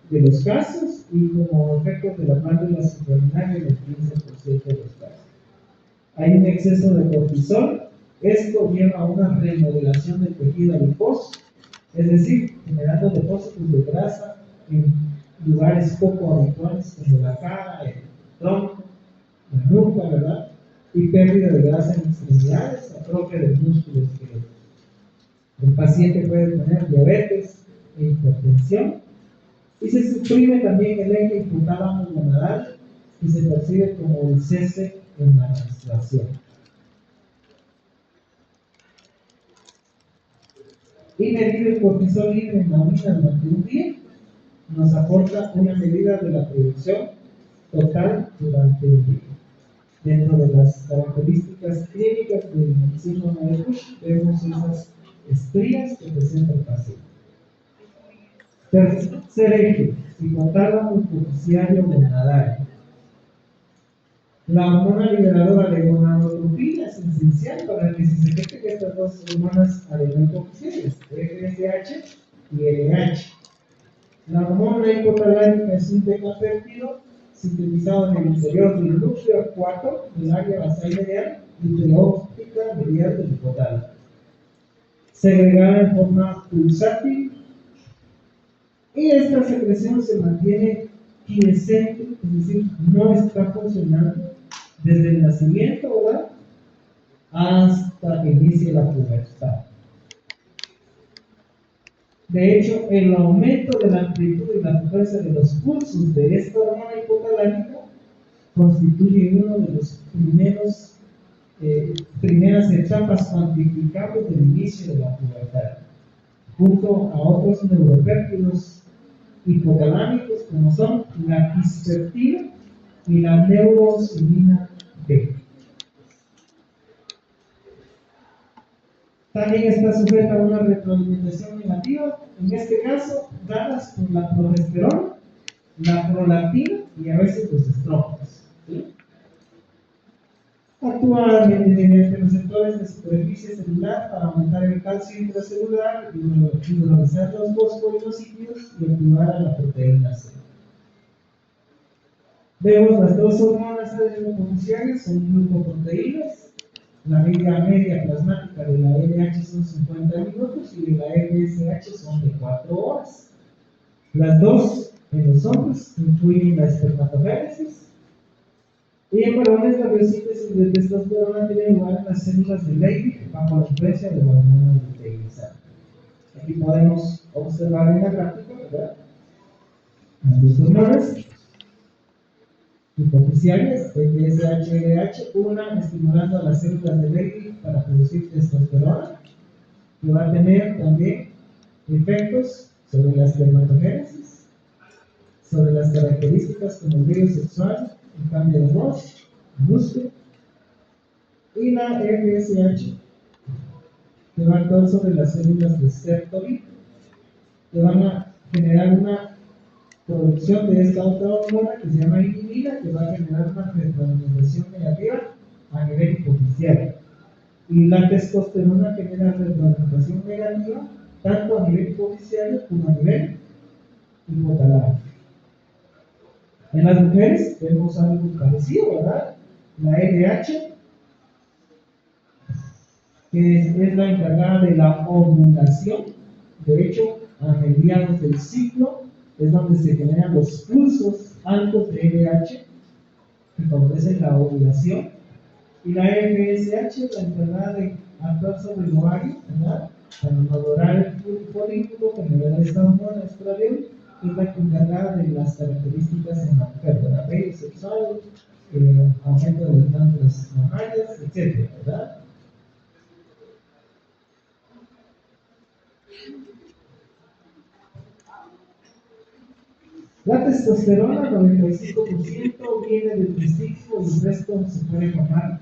de los casos, y como efectos de la glándula suprarrenal en el 15% de los casos. Hay un exceso de cortisol, esto lleva a una remodelación del tejido adiposo, es decir, generando depósitos de grasa en lugares poco habituales como la cara, el tronco, la nuca, ¿verdad? Y pérdida de grasa en extremidades, atrofia del músculo esquelético. El paciente puede tener diabetes e hipertensión, y se suprime también el eje hipotálamo gonadal, y se percibe como el cese en la menstruación. Y medir el cortisol libre en la orina durante un día nos aporta una medida de la producción total durante el día. Dentro de las características clínicas del síndrome de Cushing vemos esas estrías que presenta el paciente. Tercer eje, hipotálamo hipofisiario gonadal. La hormona liberadora de gonadotropina es esencial para que se detecten estas dos hormonas adenohipofisiarias, FSH y LH. La hormona hipotalámica es un decapéptido sintetizado en el interior del núcleo 4 del área basal medial y de la óptica medial del hipotálamo. Segregada en forma pulsátil, y esta secreción se mantiene quiescente, es decir, no está funcionando desde el nacimiento, ¿verdad?, hasta que inicie la pubertad. De hecho, el aumento de la amplitud y la frecuencia de los pulsos de esta hormona hipotalámica constituye uno de los primeras etapas cuantificables del inicio de la pubertad, junto a otros neuropéptidos hipotalámicos como son la quispertina y la neurosimina B. También está sujeta a una retroalimentación negativa, en este caso dadas por la progesterona, la prolactina y a veces los estrógenos. ¿Sí? Actúa mediante receptores de superficie celular para aumentar el calcio intracelular y hidrolizar los fosfolipídidos y activar a la proteína C. Vemos las dos hormonas adenohipofisiarias son glucoproteínas. La media plasmática de la LH son 50 minutos y de la FSH son de 4 horas. Las dos en los hombres incluyen la espermatogénesis, y en varones la biosíntesis de testosterona tiene lugar en las células de Leydig bajo la influencia de la hormona luteinizante. Aquí podemos observar en la gráfica, ¿verdad?, las dos hormonas hipofisiarias, FSH y LH, una estimulando a las células de Leydig para producir testosterona, que va a tener también efectos sobre la espermatogénesis, sobre las características como el brillo sexual, el cambio de voz, músculo, y la FSH, que va a actuar sobre las células de Sertoli que van a generar una producción de esta otra hormona que se llama inhibina, que va a generar una retroalimentación negativa a nivel hipoficial. Y la testosterona genera retroalimentación negativa tanto a nivel hipoficial como a nivel hipotalámico. En las mujeres vemos algo parecido, ¿verdad? La LH, que es la encargada de la ovulación. De hecho, a mediados del ciclo es donde se generan los pulsos altos de LH que favorecen la ovulación. Y la FSH es la encargada de actuar sobre el ovario, ¿verdad? Para madurar el folículo, generar esta hormona estradiol, que es la encargada de las características en la mujer, ¿verdad? Vello sexual, aumento de las glándulas mamarias, etc., ¿verdad? La testosterona, 95%, viene del testículo y el resto se puede formar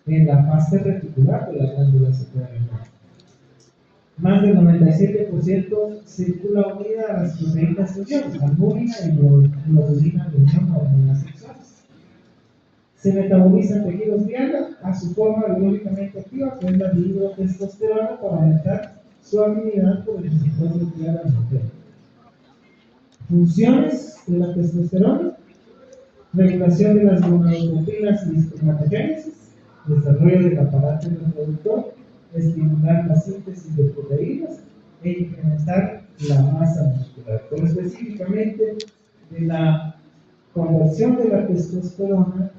en la fase reticular de la glándula suprarrenal. Más del 97% circula unida a las proteínas de unión, albúmina y globulina de unión o hormonas sexuales. Se metaboliza en tejidos diana a su forma biológicamente activa, que es la dihidrotestosterona, para aumentar su habilidad por el receptor nuclear al mujer. Funciones de la testosterona: regulación de las gonadotropinas y espermatogénesis, desarrollo del aparato reproductor, estimular la síntesis de proteínas e incrementar la masa muscular. Pero específicamente de la conversión de la testosterona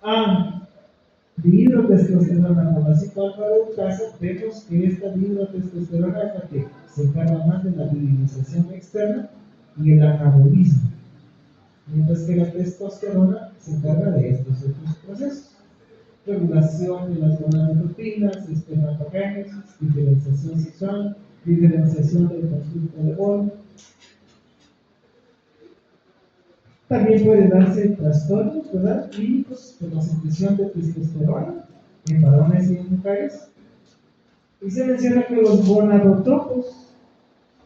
a dihidrotestosterona con la 5-alfa-reductasa, vemos que esta dihidrotestosterona es la que se encarga más de la virilización externa y el anabolismo, mientras que la testosterona se encarga de estos otros procesos: regulación de las gonadotropinas, espermatogénesis, diferenciación sexual, diferenciación del conflicto de Wolff. También puede darse trastornos, ¿verdad?, clínicos por la secreción de testosterona en varones y en mujeres. Y se menciona que los gonadotropos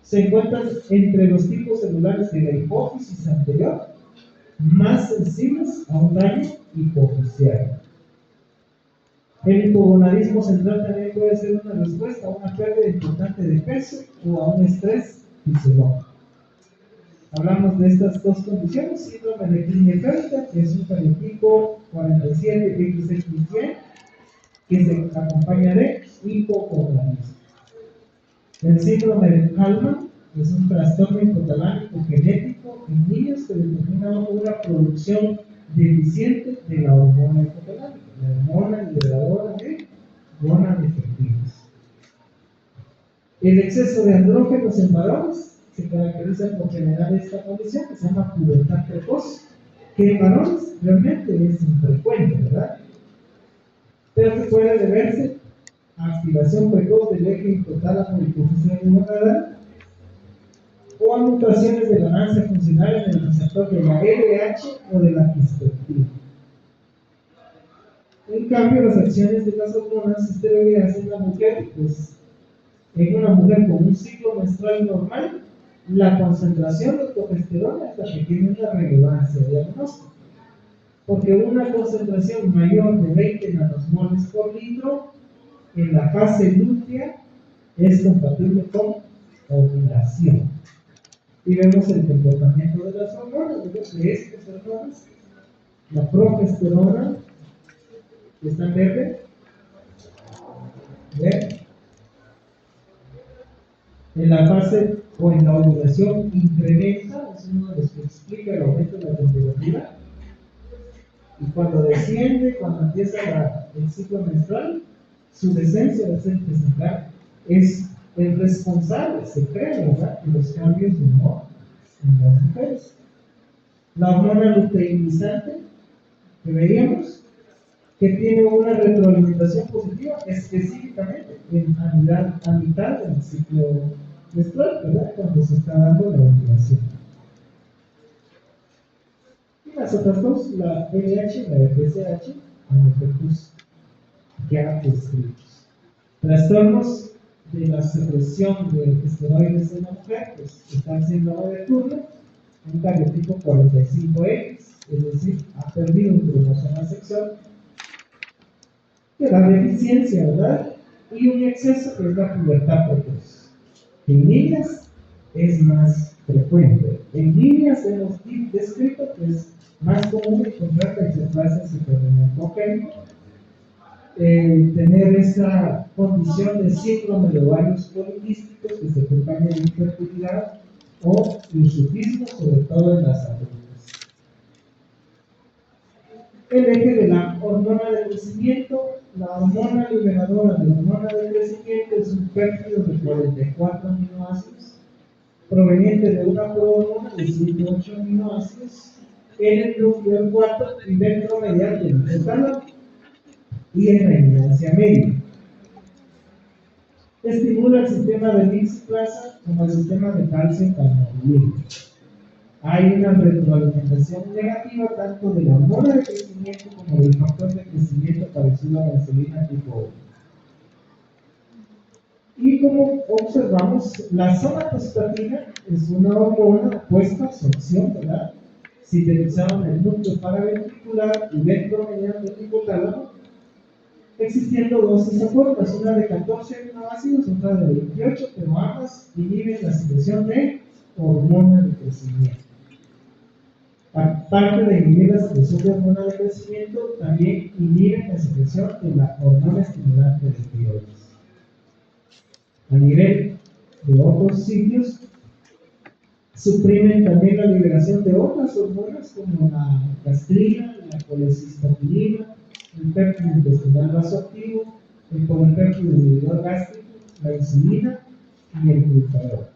se encuentran entre los tipos celulares de la hipófisis anterior, más sensibles a un daño hipoficial. El hipogonadismo central también puede ser una respuesta a una pérdida importante de peso o a un estrés fisiológico. Hablamos de estas dos condiciones: síndrome de Klinefelter, que es un fenotipo 47XX100, que se acompaña de hipogonadismo. El síndrome de Kallmann es un trastorno hipotalámico genético en niños que determina una producción deficiente de la hormona hipotalámica, la hormona liberadora de gonadotropina. El exceso de andrógenos en varones se caracteriza por generar esta condición que se llama pubertad precoz, que en varones realmente es infrecuente, ¿verdad? Pero que puede deberse a activación precoz del eje hipotálamo hipoficial neuronal o a mutaciones de ganancia funcional en el receptor de la LH o de la quispetina. En cambio, las acciones de las hormonas esteroideas en la mujer, pues en una mujer con un ciclo menstrual normal, la concentración de progesterona es la que tiene una relevancia diagnóstica, porque una concentración mayor de 20 nanosmoles por litro en la fase lútea es compatible con ovulación. Y vemos el comportamiento de las hormonas, de estas hormonas. La progesterona, que está en verde, ¿ven? En la fase o en la ovulación incrementa, es uno de los que explica el aumento de la temperatura. Y cuando desciende, cuando empieza el ciclo menstrual, su descenso del centro central es el responsable, se cree, ¿verdad?, de los cambios de humor en las mujeres. La hormona luteinizante que veíamos, que tiene una retroalimentación positiva específicamente a mitad del ciclo menstrual, ¿verdad?, cuando se está dando la ovulación. Y las otras dos, la LH y la FSH, con efectos ya descritos. Trastornos de la secreción de esteroides en la mujer, pues está en síndrome de Turner, un cariotipo 45X, es decir, ha perdido un cromosoma sexual, que da deficiencia, ¿verdad? Y un exceso que es la pubertad precoz. En niñas es más frecuente. En niñas hemos descrito que es más común encontrar la displasia citoneumocógeno, tener esa condición de síndrome de ovarios poliquísticos que se acompaña de infertilidad o hirsutismo, sobre todo en las adultas. El eje de la hormona de crecimiento, la hormona liberadora de la hormona de crecimiento es un péptido de 44 aminoácidos proveniente de una prohormona de 108 aminoácidos en el núcleo 4 y ventromedial del hipotálamo y en la infancia media. Estimula el sistema de Lipsch-Plaza como el sistema de calcio calmodulina. Hay una retroalimentación negativa tanto de la hormona de crecimiento como del factor de crecimiento parecido a la insulina tipo 1. Y como observamos, la somatostatina es una hormona opuesta a absorción, ¿verdad? Sintetizada en el núcleo paraventricular y ventromedial del hipotálamo, existiendo dos isoformas, una de 14 aminoácidos, otra de 28, pero ambas inhiben la secreción de hormona de crecimiento. Aparte de inhibir la secreción de hormona de crecimiento, también inhiben la secreción de la hormona estimulante de tiroides. A nivel de otros sitios, suprimen también la liberación de otras hormonas como la gastrina, la colecistoquinina, el péptido intestinal vasoactivo, el polipéptido inhibidor gástrico, la insulina y el glucagon.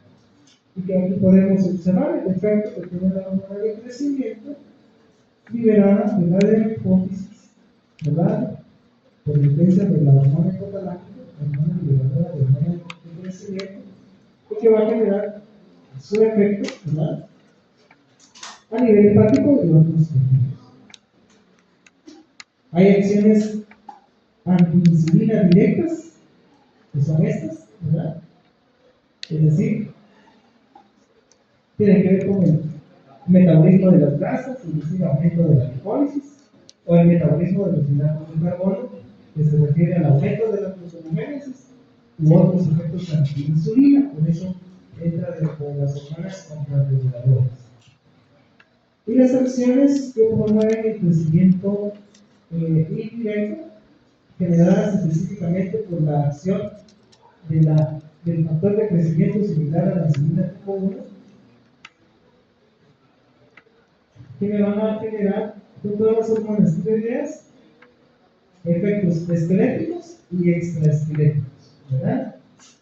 Y que aquí podemos observar el efecto que tiene la hormona de crecimiento liberada de la hipófisis, ¿verdad? Por influencia de la hormona hipotalámica, la hormona liberadora de hormona de crecimiento, y que va a generar su efecto, ¿verdad? A nivel hepático y otros tejidos. Hay acciones anti-insulina directas, que son estas, ¿verdad? Es decir, tienen que ver con el metabolismo de las grasas, es decir, aumento de la lipólisis, o el metabolismo de los hidratos de carbono, que se refiere al aumento de la gluconeogénesis, u otros efectos anti-insulina, por eso entra dentro de las hormonas contrarreguladoras. Y las acciones que promueven el crecimiento indirecto, generadas específicamente por la acción del factor de crecimiento similar a la insulina tipo 1, que me van a generar con todas las hormonas tiroideas efectos esqueléticos y extraesqueléticos, ¿verdad?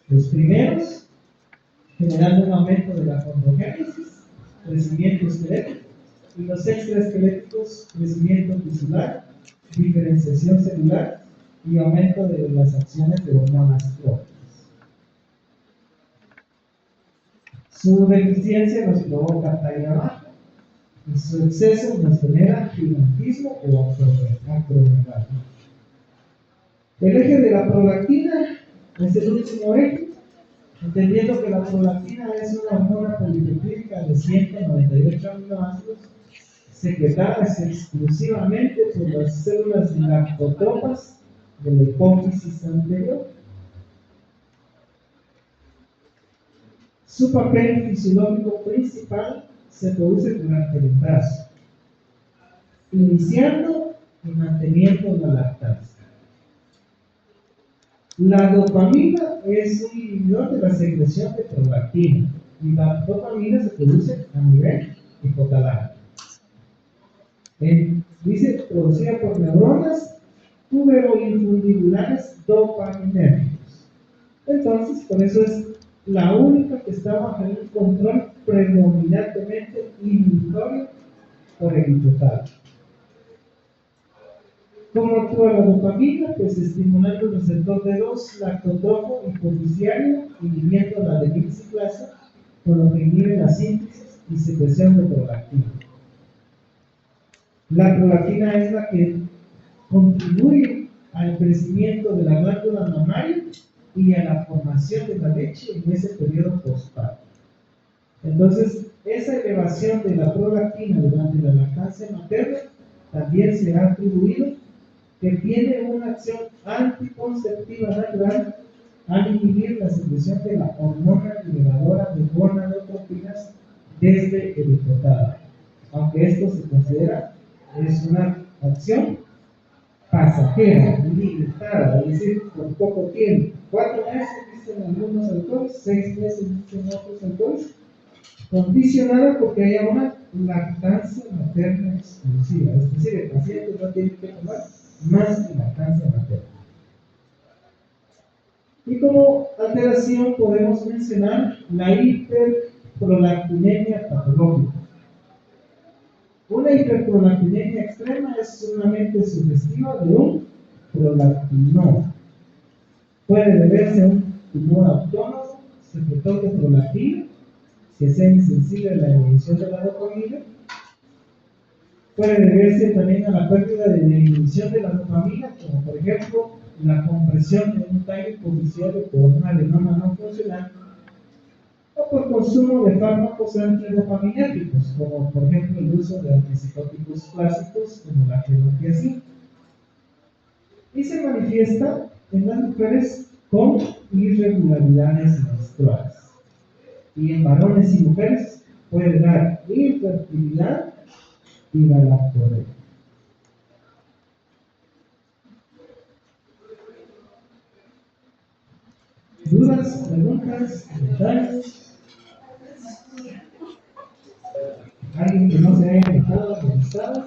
Los primeros, generando un aumento de la condrogénesis, crecimiento esquelético, y los extraesqueléticos, crecimiento tisular, diferenciación celular y aumento de las acciones de hormonas tróficas. Su deficiencia nos provoca talla baja y su exceso nos genera gigantismo o acromegalia. El eje de la prolactina es el último eje, entendiendo que la prolactina es una hormona polipeptídica de 198 aminoácidos secretadas exclusivamente por las células lactotropas de la hipófisis anterior. Su papel fisiológico principal se produce durante el embarazo, iniciando y manteniendo la lactancia. La dopamina es un inhibidor de la secreción de prolactina y la dopamina se produce a nivel hipotalámico. Dice producida por neuronas tuberoinfundibulares dopaminérgicos. Entonces, por eso es la única que está bajo un control predominantemente inhibitorio por el hipotálamo. ¿Cómo actúa la dopamina? Pues estimulando el receptor D2 lactotrofo hipofisiario, inhibiendo la de Lipsch-Plaza, con lo que inhibe la síntesis y secreción de prolactina. La prolactina es la que contribuye al crecimiento de la glándula mamaria y a la formación de la leche en ese periodo postparto. Entonces, esa elevación de la prolactina durante la lactancia materna también se ha atribuido que tiene una acción anticonceptiva natural al inhibir la secreción de la hormona liberadora de gonadotropinas desde el hipotálamo. Aunque esto se considera es una acción pasajera, limitada, es decir, por poco tiempo. 4 meses, dicen algunos autores, 6 meses, dicen otros autores, condicionada porque haya una lactancia materna exclusiva, es decir, el paciente no tiene que tomar más que lactancia materna. Y como alteración podemos mencionar la hiperprolactinemia patológica. Una hiperprolactinemia extrema es sumamente sugestiva de un prolactinoma. Puede deberse a un tumor autónomo, secretor de prolactina, que sea insensible a la inhibición de la dopamina. Puede deberse también a la pérdida de la inhibición de la dopamina, como por ejemplo la compresión de un tallo posicionado por un adenoma no funcional, o por consumo de fármacos antidopaminérgicos, como por ejemplo el uso de antipsicóticos clásicos como la fenotiazina. Y se manifiesta en las mujeres con irregularidades menstruales. Y en varones y mujeres puede dar infertilidad y galactorrea. ¿Dudas, preguntas, comentarios? ¿Alguien que no se haya conectado, registrado?